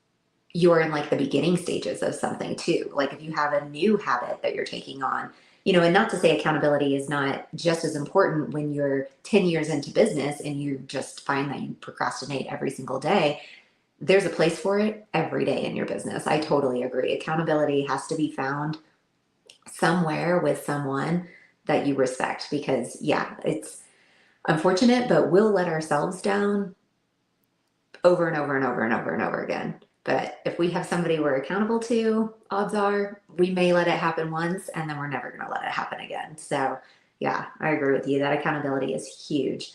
you're in like the beginning stages of something too. Like if you have a new habit that you're taking on, and not to say accountability is not just as important when you're 10 years into business and you just find that you procrastinate every single day. There's a place for it every day in your business. I totally agree. Accountability has to be found somewhere with someone that you respect because, yeah, it's unfortunate, but we'll let ourselves down over and over and over and over and over again. But if we have somebody we're accountable to, odds are we may let it happen once and then we're never going to let it happen again. So, yeah, I agree with you. That accountability is huge.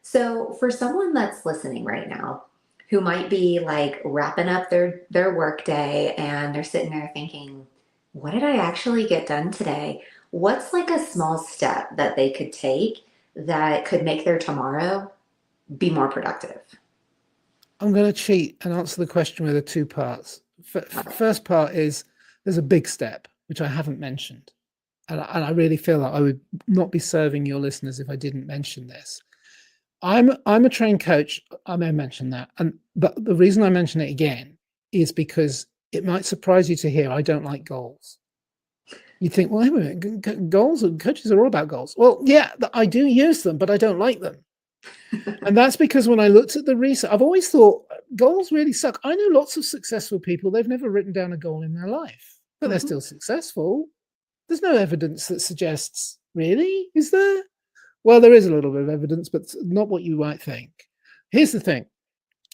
So, for someone that's listening right now who might be like wrapping up their work day and they're sitting there thinking, what did I actually get done today? What's like a small step that they could take that could make their tomorrow be more productive? I'm going to cheat and answer the question with two parts. First part is there's a big step, which I haven't mentioned. And I really feel like I would not be serving your listeners if I didn't mention this. I'm a trained coach. I may mention that. But the reason I mention it again is because it might surprise you to hear I don't like goals. You'd think, well, goals and coaches are all about goals. Well, yeah, I do use them, but I don't like them. And that's because when I looked at the research, I've always thought goals really suck. I know lots of successful people, they've never written down a goal in their life, but they're still successful. There's no evidence that suggests, really, is there? Well, there is a little bit of evidence, but not what you might think. Here's the thing.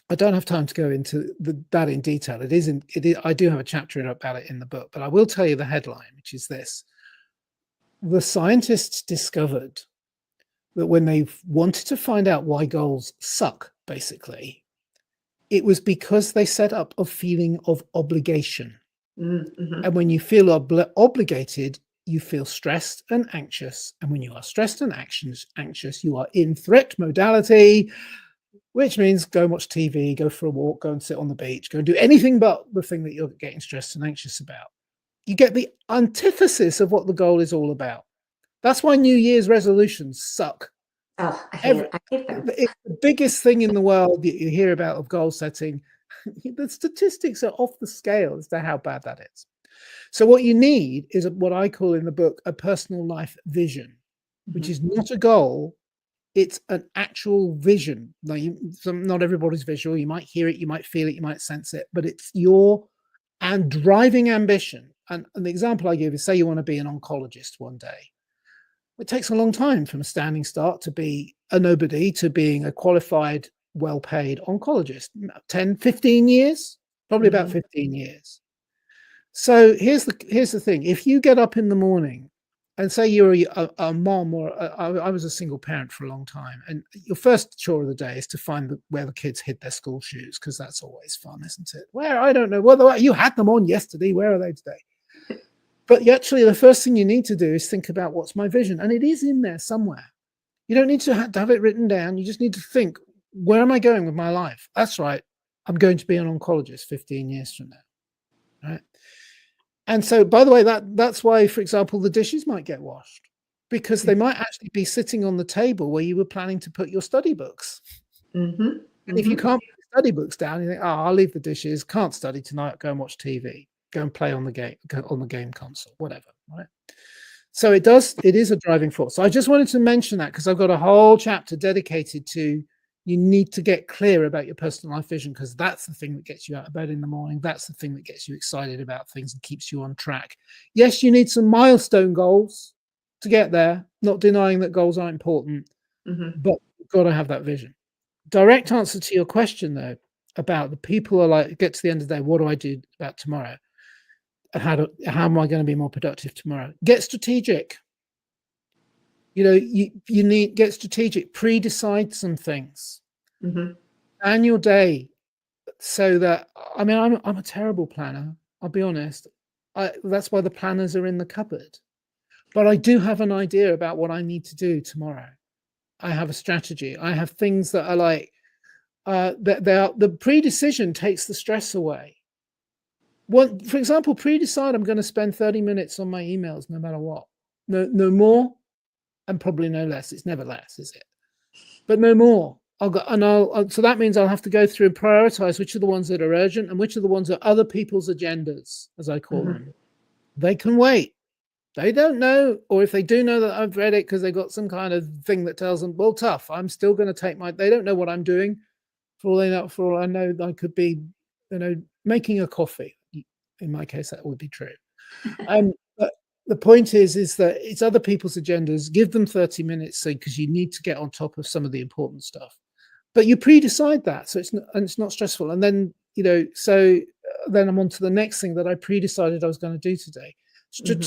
I don't have time to go into that in detail. I do have a chapter about it in the book, but I will tell you the headline, which is this. The scientists discovered that when they wanted to find out why goals suck, basically, it was because they set up a feeling of obligation. Mm-hmm. And when you feel obligated, you feel stressed and anxious. And when you are stressed and anxious, you are in threat modality, which means go and watch TV, go for a walk, go and sit on the beach, go and do anything but the thing that you're getting stressed and anxious about. You get the antithesis of what the goal is all about. That's why New Year's resolutions suck. Oh, I hate them. It's the biggest thing in the world that you hear about of goal setting. The statistics are off the scale as to how bad that is. So what you need is what I call in the book a personal life vision, which is not a goal. It's an actual vision. Now, not everybody's visual. You might hear it, you might feel it, you might sense it, but it's your driving ambition. And the example I give is, say you want to be an oncologist one day. It takes a long time from a standing start to be a nobody to being a qualified, well-paid oncologist. 10, 15 years, probably about 15 years. So here's the thing. If you get up in the morning and say you're a mom or I was a single parent for a long time, and your first chore of the day is to find where the kids hid their school shoes, because that's always fun, isn't it? Where, I don't know, whether you had them on yesterday, where are they today? But actually, the first thing you need to do is think about what's my vision. And it is in there somewhere. You don't need to have it written down. You just need to think, where am I going with my life? That's right. I'm going to be an oncologist 15 years from now. Right. And so, by the way, that's why, for example, the dishes might get washed, because they might actually be sitting on the table where you were planning to put your study books. And if you can't put your study books down, you think, oh, I'll leave the dishes, can't study tonight, go and watch TV. Go and play on the game console, whatever, right? So it is a driving force. So I just wanted to mention that because I've got a whole chapter dedicated to you need to get clear about your personal life vision, because that's the thing that gets you out of bed in the morning. That's the thing that gets you excited about things and keeps you on track. Yes, you need some milestone goals to get there, not denying that goals are important, Mm-hmm. but you've got to have that vision. Direct answer to your question, though, about the people are like, get to the end of the day, what do I do about tomorrow? How am I going to be more productive tomorrow? Get strategic. You need get strategic, pre-decide some things, Mm-hmm. plan your day so that I'm a terrible planner, I'll be honest. That's why the planners are in the cupboard. But I do have an idea about what I need to do tomorrow. I have a strategy. I have things that are like the pre-decision takes the stress away. Well, for example, pre-decide I'm going to spend 30 minutes on my emails no matter what. No more and probably no less. It's never less, is it? But no more. So that means I'll have to go through and prioritize which are the ones that are urgent and which are the ones that are other people's agendas, as I call Mm-hmm. them. They can wait. They don't know, or if they do know that I've read it because they got some kind of thing that tells them, well, tough, I'm still going to take they don't know what I'm doing. For all I know, I could be, making a coffee. In my case, that would be true. But the point is that it's other people's agendas. Give them 30 minutes, because you need to get on top of some of the important stuff. But you pre-decide that, so it's not stressful. And then then I'm on to the next thing that I pre-decided I was going to do today. Mm-hmm.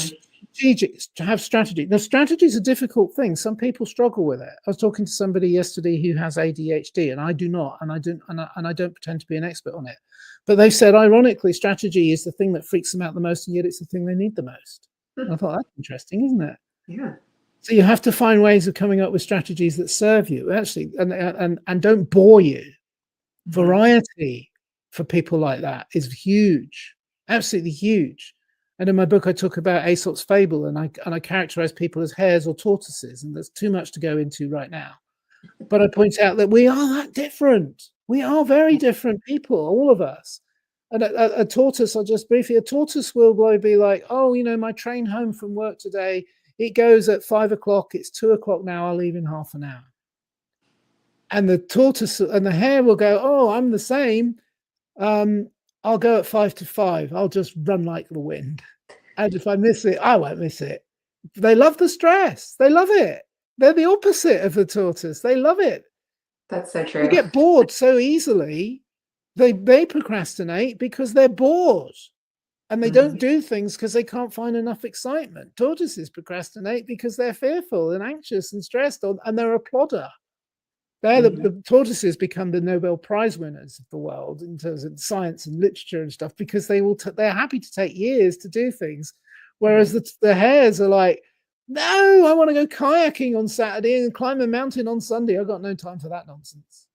Strategic, to have strategy. Now, strategy is a difficult thing. Some people struggle with it. I was talking to somebody yesterday who has ADHD, and I do not, and I don't pretend to be an expert on it. But they said, ironically, strategy is the thing that freaks them out the most, and yet it's the thing they need the most. And I thought, that's interesting, isn't it? Yeah. So you have to find ways of coming up with strategies that serve you, actually, and don't bore you. Mm-hmm. Variety for people like that is huge, absolutely huge. And in my book, I talk about Aesop's fable, and I characterize people as hares or tortoises, and there's too much to go into right now. But I point out that we are that different. We are very different people, all of us. And a tortoise, I'll just briefly, a tortoise will be like, oh, my train home from work today, it goes at 5 o'clock. It's 2 o'clock now. I'll leave in half an hour. And the tortoise and the hare will go, oh, I'm the same. I'll go at 5 to 5. I'll just run like the wind. And if I miss it, I won't miss it. They love the stress. They love it. They're the opposite of the tortoise. They love it. That's so They true. get bored so easily. They procrastinate because they're bored. And they don't do things because they can't find enough excitement. Tortoises procrastinate because they're fearful and anxious and stressed, and they're a plodder. The tortoises become the Nobel Prize winners of the world in terms of science and literature and stuff, because they're happy to take years to do things, whereas the hares are like, no, I want to go kayaking on Saturday and climb a mountain on Sunday. I've got no time for that nonsense.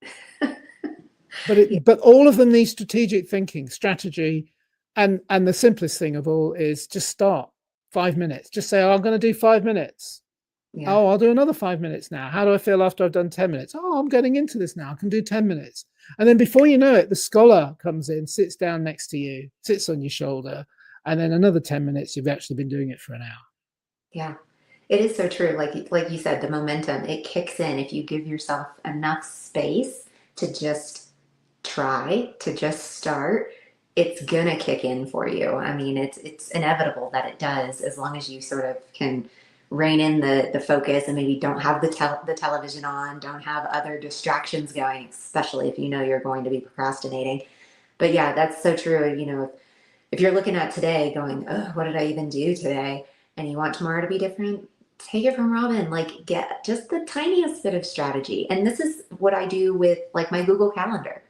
But all of them need strategic thinking, strategy, and the simplest thing of all is just start 5 minutes. Just say, oh, I'm going to do 5 minutes. Yeah. Oh, I'll do another 5 minutes now. How do I feel after I've done 10 minutes? Oh, I'm getting into this now. I can do 10 minutes. And then before you know it, the scholar comes in, sits down next to you, sits on your shoulder, and then another 10 minutes, you've actually been doing it for an hour. Yeah. It is so true. Like you said, the momentum, it kicks in if you give yourself enough space to just try, to just start. It's gonna kick in for you. I mean, it's inevitable that it does, as long as you sort of can rein in the focus and maybe don't have the television on, don't have other distractions going, especially if you know you're going to be procrastinating. But yeah, that's so true. If you're looking at today going, oh, what did I even do today? And you want tomorrow to be different, take it from Robin. Like, get just the tiniest bit of strategy. And this is what I do with like my Google Calendar.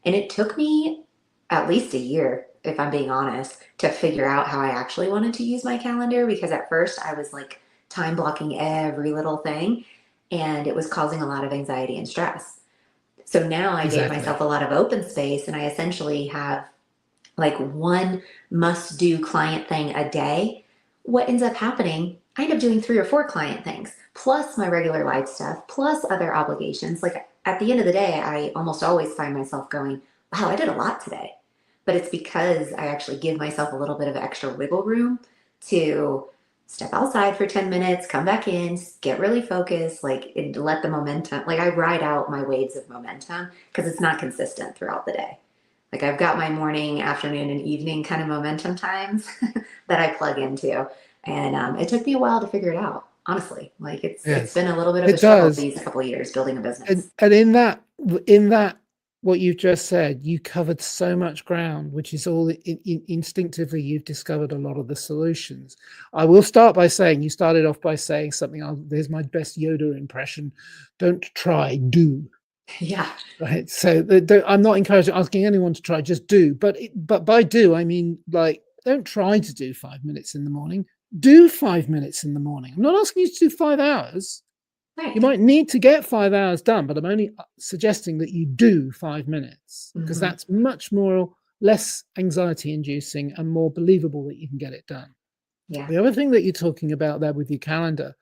And it took me at least a year, if I'm being honest, to figure out how I actually wanted to use my calendar, because at first I was like time blocking every little thing, and it was causing a lot of anxiety and stress. So now I gave Exactly. myself a lot of open space, and I essentially have like one must do client thing a day. What ends up happening, I end up doing 3 or 4 client things, plus my regular life stuff, plus other obligations. Like at the end of the day, I almost always find myself going, wow, I did a lot today. But it's because I actually give myself a little bit of extra wiggle room to step outside for 10 minutes, come back in, get really focused, like and let the momentum, like I ride out my waves of momentum because it's not consistent throughout the day. Like I've got my morning, afternoon, and evening kind of momentum times that I plug into. And it took me a while to figure it out, honestly. Like it's Yes, been a little bit of a it struggle does. these couple of years building a business. And in that what you've just said, you covered so much ground, which is all instinctively you've discovered a lot of the solutions. I will start by saying you started off by saying something. There's my best Yoda impression. Don't try, do. Yeah. Right. So I'm not asking anyone to try, just do. But by do, I mean, like, don't try to do 5 minutes in the morning. Do 5 minutes in the morning. I'm not asking you to do 5 hours. You Right. might need to get 5 hours done, but I'm only suggesting that you do 5 minutes because Hmm. that's much more less anxiety inducing and more believable that you can get it done. Yeah. The other thing that you're talking about there with your calendar,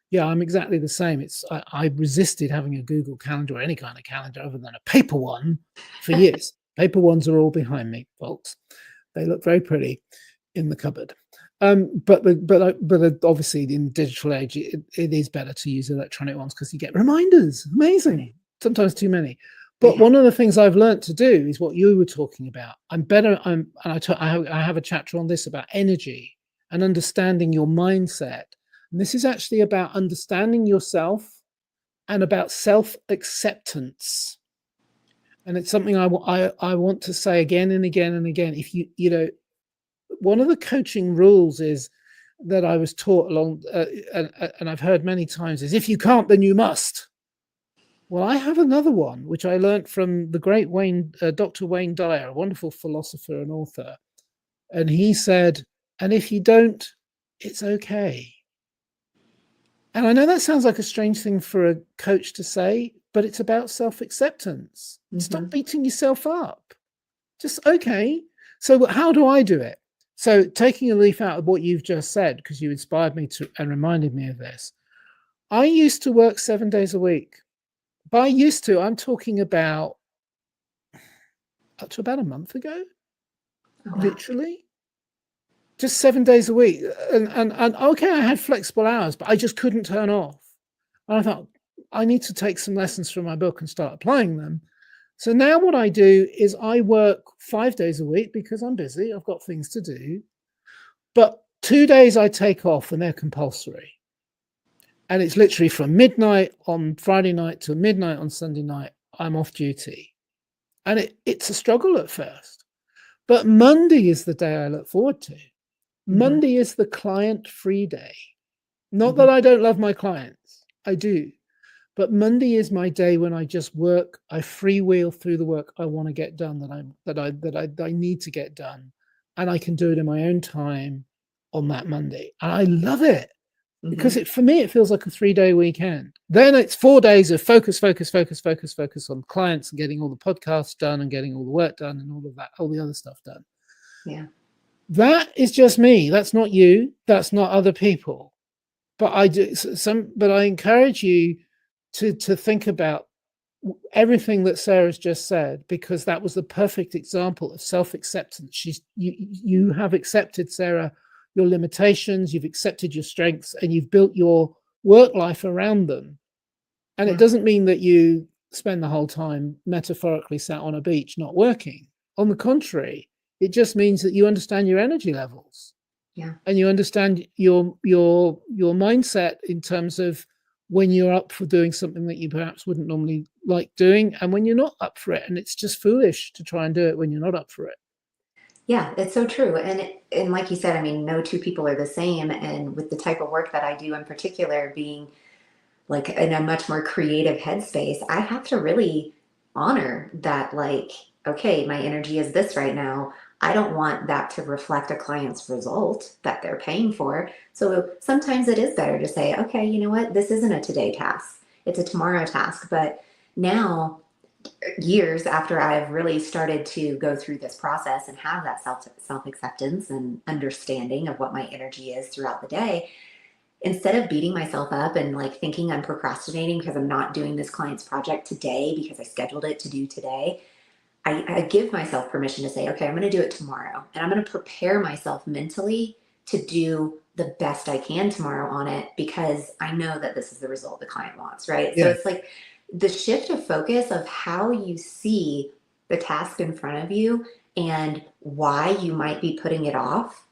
yeah, I'm exactly the same. I resisted having a Google Calendar or any kind of calendar other than a paper one for years. Paper ones are all behind me, folks. They look very pretty in the cupboard. But obviously in the digital age, it is better to use electronic ones because you get reminders. Amazing, Right. sometimes too many. But Yeah. one of the things I've learned to do is what you were talking about. I have a chapter on this about energy and understanding your mindset. And this is actually about understanding yourself and about self acceptance. And it's something I want to say again and again and again. If one of the coaching rules is that I was taught and I've heard many times is if you can't, then you must. Well, I have another one which I learned from the great Dr. Wayne Dyer, a wonderful philosopher and author, and he said, "And if you don't, it's okay." And I know that sounds like a strange thing for a coach to say, but it's about self acceptance. Hmm. Stop beating yourself up. Just okay. So, how do I do it? So, taking a leaf out of what you've just said, because you inspired me to and reminded me of this, I used to work 7 days a week. By used to, I'm talking about up to about a month ago, Oh, wow. literally. Just 7 days a week. And okay, I had flexible hours, but I just couldn't turn off. And I thought, I need to take some lessons from my book and start applying them. So now what I do is I work 5 days a week because I'm busy. I've got things to do. But 2 days I take off and they're compulsory. And it's literally from midnight on Friday night to midnight on Sunday night, I'm off duty. And it's a struggle at first. But Monday is the day I look forward to. Hmm. Monday is the client free day. Not Hmm. that I don't love my clients, I do. But Monday is my day when I just work. I freewheel through the work I want to get done that I need to get done, and I can do it in my own time on that Monday. And I love it because Hmm. it for me it feels like a 3 day weekend. Then it's 4 days of focus, focus, focus, focus, focus on clients and getting all the podcasts done and getting all the work done and all of that, all the other stuff done. Yeah. That is just me. That's not you. That's not other people. But I encourage you to think about everything that Sarah's just said, because that was the perfect example of self-acceptance. You have accepted, Sarah, your limitations, you've accepted your strengths, and you've built your work life around them. And it Yeah. doesn't mean that you spend the whole time metaphorically sat on a beach not working. On the contrary, it just means that you understand your energy levels Yeah. and you understand your mindset in terms of when you're up for doing something that you perhaps wouldn't normally like doing and when you're not up for it, and it's just foolish to try and do it when you're not up for it. Yeah, it's so true. And like you said, I mean, no two people are the same. And with the type of work that I do in particular, being like in a much more creative headspace, I have to really honor that, like, okay, my energy is this right now. I don't want that to reflect a client's result that they're paying for. So sometimes it is better to say, okay, you know what, this isn't a today task, it's a tomorrow task. But now, years after I've really started to go through this process and have that self acceptance and understanding of what my energy is throughout the day, instead of beating myself up and like thinking I'm procrastinating because I'm not doing this client's project today because I scheduled it to do today, I give myself permission to say, okay, I'm going to do it tomorrow. And I'm going to prepare myself mentally to do the best I can tomorrow on it because I know that this is the result the client wants, right? So Yeah. it's like the shift of focus of how you see the task in front of you and why you might be putting it off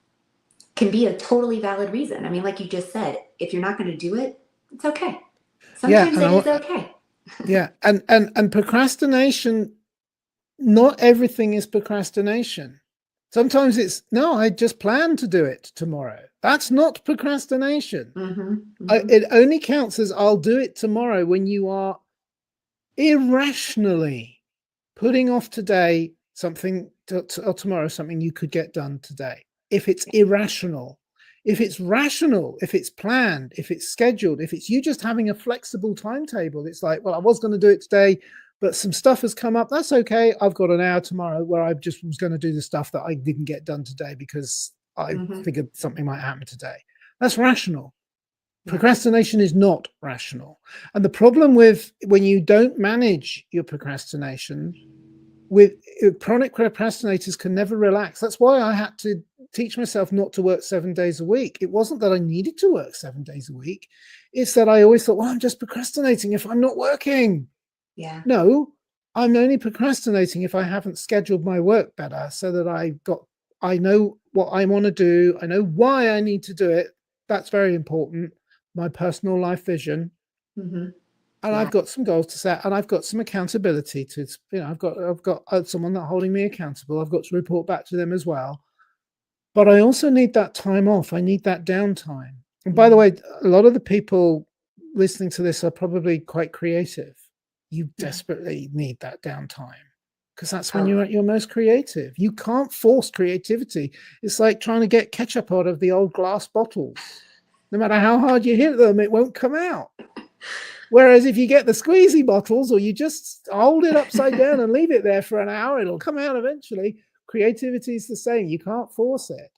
can be a totally valid reason. I mean, like you just said, if you're not going to do it, it's okay. Yeah. Sometimes it is okay. Yeah. And procrastination, not everything is procrastination. Sometimes it's, no, I just plan to do it tomorrow. That's not procrastination. Mm-hmm, mm-hmm. It only counts as I'll do it tomorrow when you are irrationally putting off today something or tomorrow something you could get done today. If it's irrational, if it's rational, if it's planned, if it's scheduled, if it's you just having a flexible timetable, it's like, well, I was going to do it today, but some stuff has come up. That's okay. I've got an hour tomorrow where I just was going to do the stuff that I didn't get done today because I Mm-hmm. figured something might happen today. That's rational. Yeah. Procrastination is not rational. And the problem with when you don't manage your procrastination, with chronic procrastinators can never relax. That's why I had to teach myself not to work 7 days a week. It wasn't that I needed to work 7 days a week. It's that I always thought, well, I'm just procrastinating if I'm not working. Yeah. No, I'm only procrastinating if I haven't scheduled my work better so that I know what I want to do. I know why I need to do it. That's very important. My personal life vision. Mm-hmm. And Yeah. I've got some goals to set, and I've got some accountability to, I've got someone that holding me accountable. I've got to report back to them as well. But I also need that time off. I need that downtime. And by the Yeah. way, a lot of the people listening to this are probably quite creative. You Yeah. desperately need that downtime because that's when Oh, you're at your most creative. You can't force creativity. It's like trying to get ketchup out of the old glass bottles. No matter how hard you hit them, it won't come out. Whereas if you get the squeezy bottles or you just hold it upside down and leave it there for an hour, it'll come out eventually. Creativity is the same. You can't force it.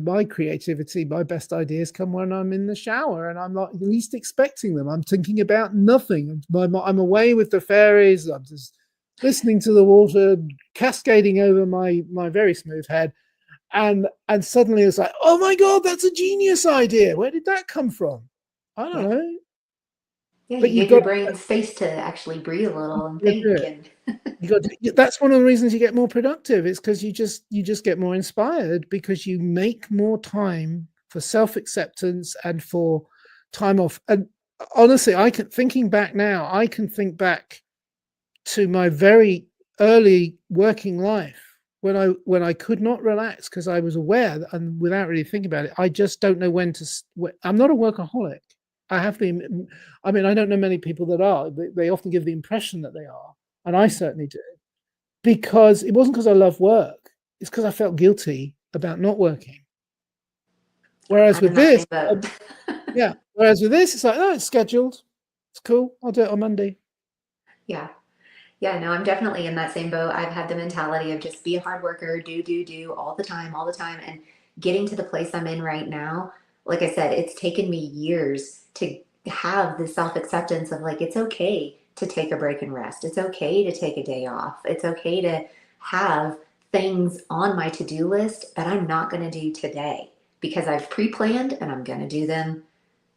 My creativity, my best ideas come when I'm in the shower and I'm not least expecting them. I'm thinking about nothing. I'm away with the fairies. I'm just listening to the water cascading over my very smooth head. And suddenly it's like, oh my God, that's a genius idea. Where did that come from? I don't yeah. know. Yeah. But You you've give your got brain space to actually breathe a little and to do think. it. And You got to, that's one of the reasons you get more productive. It's because you just get more inspired because you make more time for self-acceptance and for time off. And honestly, I can thinking back now, I can think back to my very early working life when I could not relax because I was aware that, and without really thinking about it, I just don't know when to. I'm not a workaholic. I have been. I mean, I don't know many people that are. They often give the impression that they are, and I certainly do. Because it wasn't because I love work; it's because I felt guilty about not working. Whereas I'm in with that this, same boat. yeah. Whereas with this, it's like, oh, it's scheduled. It's cool. I'll do it on Monday. Yeah. Yeah, no, I'm definitely in that same boat. I've had the mentality of just be a hard worker, do all the time. And getting to the place I'm in right now, like I said, it's taken me years to have the self acceptance of like, it's okay to take a break and rest. It's okay to take a day off. It's okay to have things on my to do list that I'm not going to do today because I've pre planned and I'm going to do them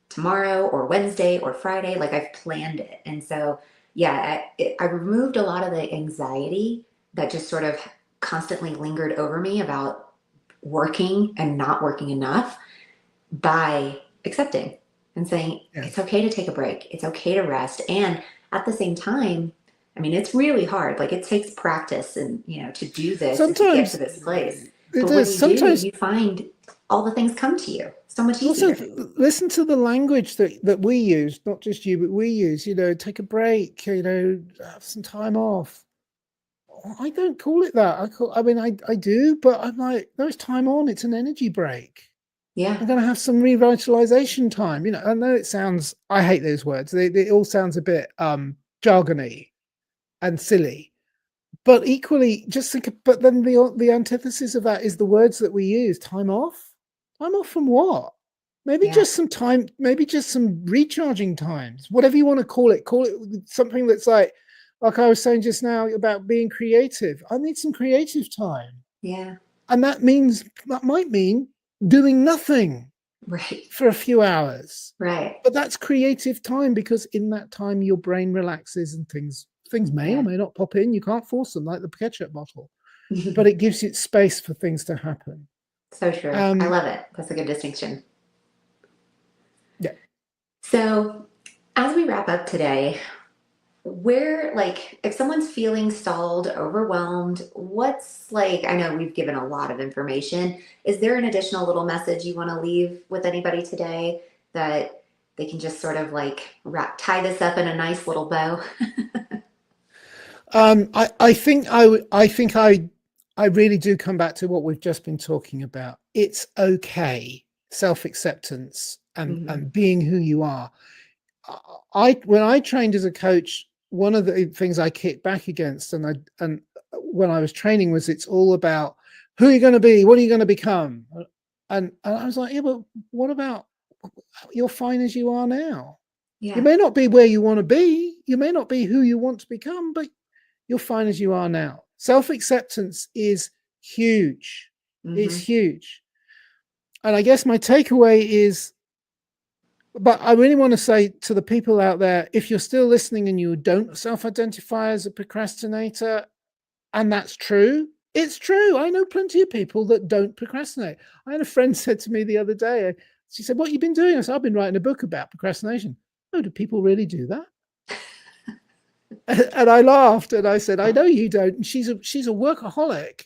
tomorrow or Wednesday or Friday. Like I've planned it. And so, yeah, I removed a lot of the anxiety that just sort of constantly lingered over me about working and not working enough by accepting and saying, it's Yes. okay to take a break. It's okay to rest. And at the same time, I mean, it's really hard. Like it takes practice and, to do this and to get to Sometimes this place. it But when is. you do, Sometimes you find all the things come to you so much also easier. listen to the language that we use, not just you, but we use. Take a break. Have some time off. I don't call it that. I mean, I do, but I'm like, no, it's time on. It's an energy break. Yeah. I'm going to have some revitalization time. I know it sounds. I hate those words. They all sounds a bit jargony and silly. But equally, just think. But then the antithesis of that is the words that we use. Time off. Time off from what? Maybe Yeah. just some time. Maybe just some recharging times. Whatever you want to call it. Call it something that's like I was saying just now about being creative. I need some creative time, Yeah. and that might mean doing nothing Right. for a few hours. Right. But that's creative time, because in that time your brain relaxes and things may or Yeah. may not pop in. You can't force them, like the ketchup bottle, but it gives it space for things to happen. So true. I love it. That's a good distinction. Yeah. So, as we wrap up today, where, like, if someone's feeling stalled, overwhelmed, what's like, I know we've given a lot of information. Is there an additional little message you want to leave with anybody today that they can just sort of like tie this up in a nice little bow? I really do come back to what we've just been talking about. It's okay, self-acceptance Hmm. and being who you are. When I trained as a coach, one of the things I kicked back against, and when I was training, was it's all about who are you going to be, what are you going to become, and I was like, yeah, but what about you're fine as you are now? You Yeah. may not be where you want to be, you may not be who you want to become, but you're fine as you are now. Self-acceptance is huge. It's Hmm. huge. And I guess my takeaway is, but I really want to say to the people out there, if you're still listening and you don't self-identify as a procrastinator, and that's true, it's true. I know plenty of people that don't procrastinate. I had a friend said to me the other day, she said, what have you been doing? I said, I've been writing a book about procrastination. Oh, do people really do that? And I laughed and I said, I know you don't. And she's a workaholic,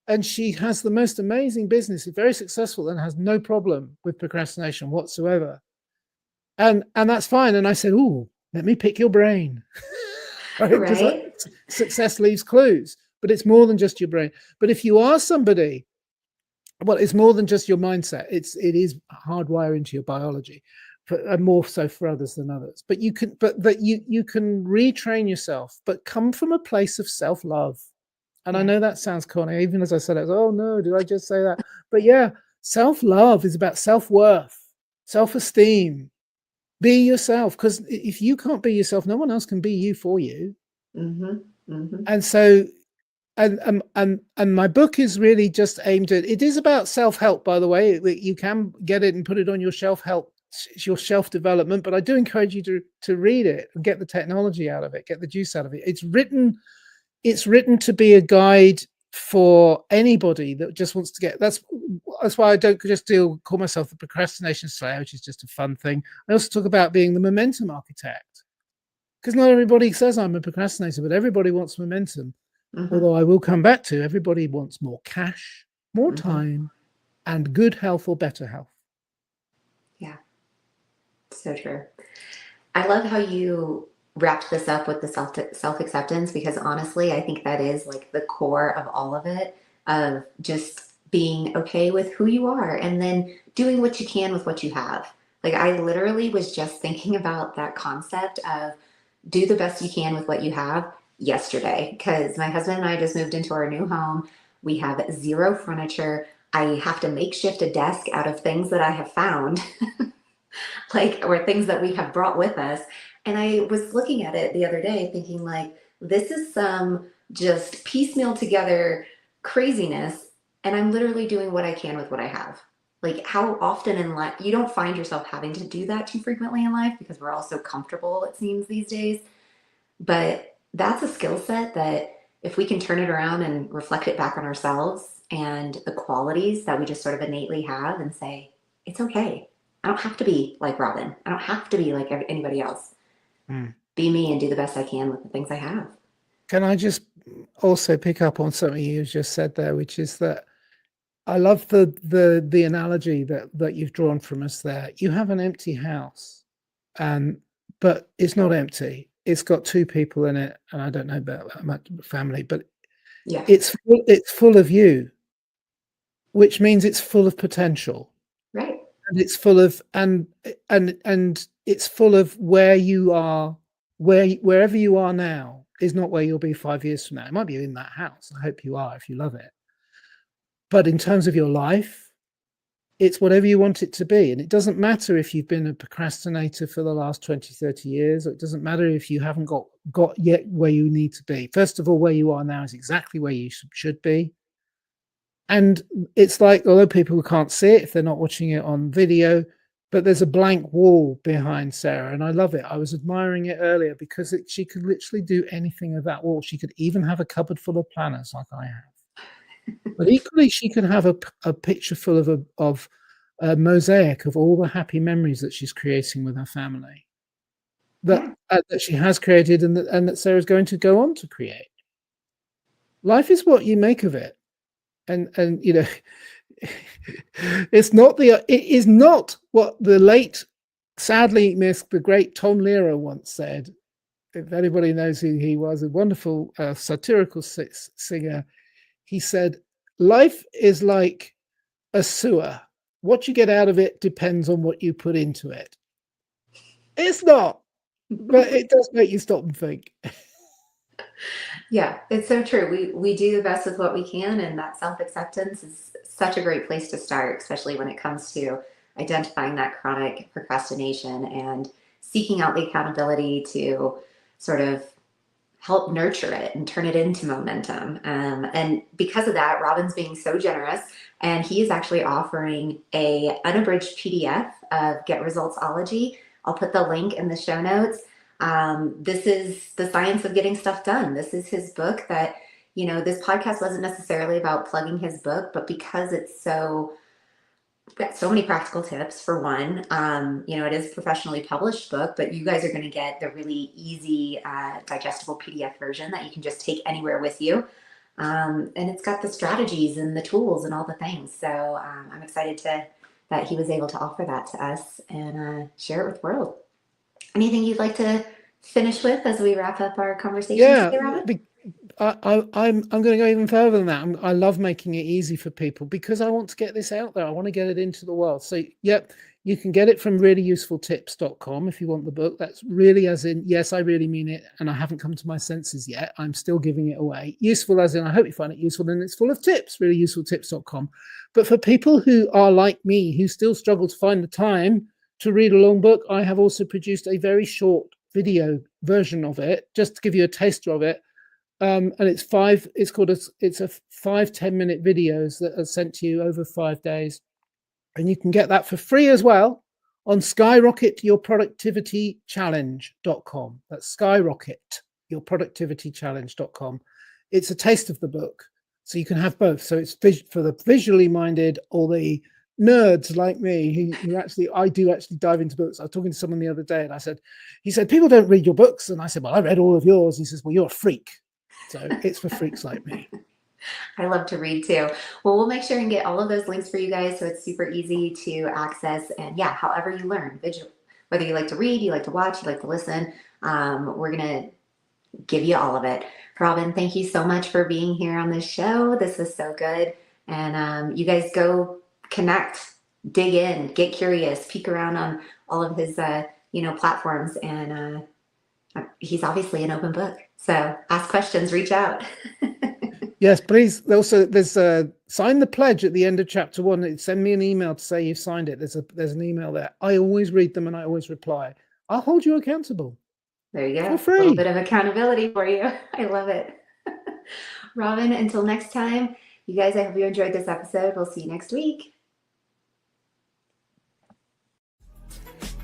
and she has the most amazing business, is very successful, and has no problem with procrastination whatsoever. And that's fine. And I said, oh, let me pick your brain. Right? Because Right. success leaves clues, but it's more than just your brain. But if you are somebody, well, it's more than just your mindset. It is hardwired into your biology, and more so for others than others. But you can retrain yourself, but come from a place of self-love. And I Yeah. know that sounds corny, even as I said it. Oh no, did I just say that? But yeah, self-love is about self-worth, self-esteem. Be yourself, because if you can't be yourself, no one else can be you for you. Hmm. Hmm. And so and my book is really just aimed at, it is about self-help, by the way. You can get it and put it on your shelf help, your shelf development, but I do encourage you to read it and get the technology out of it, get the juice out of it. It's written to be a guide for anybody that just wants to get, that's why I don't just call myself the procrastination slayer, which is just a fun thing. I also talk about being the momentum architect, because not everybody says I'm a procrastinator, but everybody wants momentum. Hmm. Although I will come back to, everybody wants more cash, more Hmm. time, and good health or better health. Yeah. So true. I love how you wrapped this up with the self acceptance, because honestly, I think that is like the core of all of it, of just being okay with who you are and then doing what you can with what you have. Like, I literally was just thinking about that concept of do the best you can with what you have yesterday, because my husband and I just moved into our new home. We have zero furniture. I have to makeshift a desk out of things that I have found, like, or things that we have brought with us. And I was looking at it the other day thinking, like, this is some just piecemeal together craziness, and I'm literally doing what I can with what I have. Like, how often in life you don't find yourself having to do that too frequently in life, because we're all so comfortable, it seems, these days. But that's a skill set that, if we can turn it around and reflect it back on ourselves and the qualities that we just sort of innately have, and say, it's okay. I don't have to be like Robin. I don't have to be like anybody else. Mm. Be me and do the best I can with the things I have. Can I just also pick up on something you just said there, which is that I love the analogy that you've drawn from us there. You have an empty house, and but it's not empty. It's got two people in it, and I don't know about much family, but Yeah. it's full of you, which means it's full of potential. Right. And it's full of and it's full of where you are, wherever you are now is not where you'll be 5 years from now. It might be in that house. I hope you are, if you love it. But in terms of your life, it's whatever you want it to be. And it doesn't matter if you've been a procrastinator for the last 20, 30 years, or it doesn't matter if you haven't got yet where you need to be. First of all, where you are now is exactly where you should be. And it's like, although people can't see it if they're not watching it on video, but there's a blank wall behind Sarah, and I love it. I was admiring it earlier because she could literally do anything with that wall. She could even have a cupboard full of planners like I have. But equally, she could have a picture full of a mosaic of all the happy memories that she's creating with her family, that that she has created, and that Sarah's going to go on to create. Life is what you make of it, and you know, it is not what the late, sadly missed, the great Tom Lehrer once said. If anybody knows who he was, a wonderful satirical singer, he said, "Life is like a sewer. What you get out of it depends on what you put into it." It's not, but it does make you stop and think. Yeah, it's so true. We do the best with what we can, and that self-acceptance is such a great place to start, especially when it comes to identifying that chronic procrastination and seeking out the accountability to sort of help nurture it and turn it into momentum. And because of that, Robin's being so generous, and he is actually offering a unabridged PDF of GetResultsology. I'll put the link in the show notes. This is the science of getting stuff done. This is his book that, this podcast wasn't necessarily about plugging his book, but because it's got so many practical tips for one. It is a professionally published book, but you guys are going to get the really easy, digestible PDF version that you can just take anywhere with you. And it's got the strategies and the tools and all the things. So I'm excited that he was able to offer that to us and share it with the world. Anything you'd like to finish with as we wrap up our conversation today, Robin? I'm going to go even further than that. I love making it easy for people because I want to get this out there. I want to get it into the world. So, yep, you can get it from reallyusefultips.com if you want the book. That's really as in, yes, I really mean it. And I haven't come to my senses yet. I'm still giving it away. Useful as in, I hope you find it useful. And it's full of tips, reallyusefultips.com. But for people who are like me, who still struggle to find the time to read a long book, I have also produced a very short video version of it, just to give you a taster of it. And it's 5-10 minute videos that are sent to you over 5 days. And you can get that for free as well on skyrocketyourproductivitychallenge.com. That's skyrocketyourproductivitychallenge.com. It's a taste of the book. So you can have both. So it's for the visually minded or the nerds like me who I do actually dive into books. I was talking to someone the other day and he said, people don't read your books. And I said, well, I read all of yours. He says, well, you're a freak. So it's for freaks like me. I love to read too. Well, we'll make sure and get all of those links for you guys so it's super easy to access. And yeah, however you learn, whether you like to read, you like to watch, you like to listen, we're going to give you all of it. Robin, thank you so much for being here on this show. This was so good. And you guys go connect, dig in, get curious, peek around on all of his, platforms. And he's obviously an open book. So ask questions, reach out. Yes, please. Also, there's sign the pledge at the end of chapter 1. Send me an email to say you've signed it. There's an email there. I always read them and I always reply. I'll hold you accountable. There you go. For free. A little bit of accountability for you. I love it. Robin, until next time, you guys, I hope you enjoyed this episode. We'll see you next week.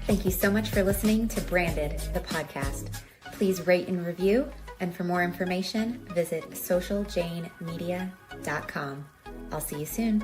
Thank you so much for listening to Branded, the podcast. Please rate and review. And for more information, visit socialjanemedia.com. I'll see you soon.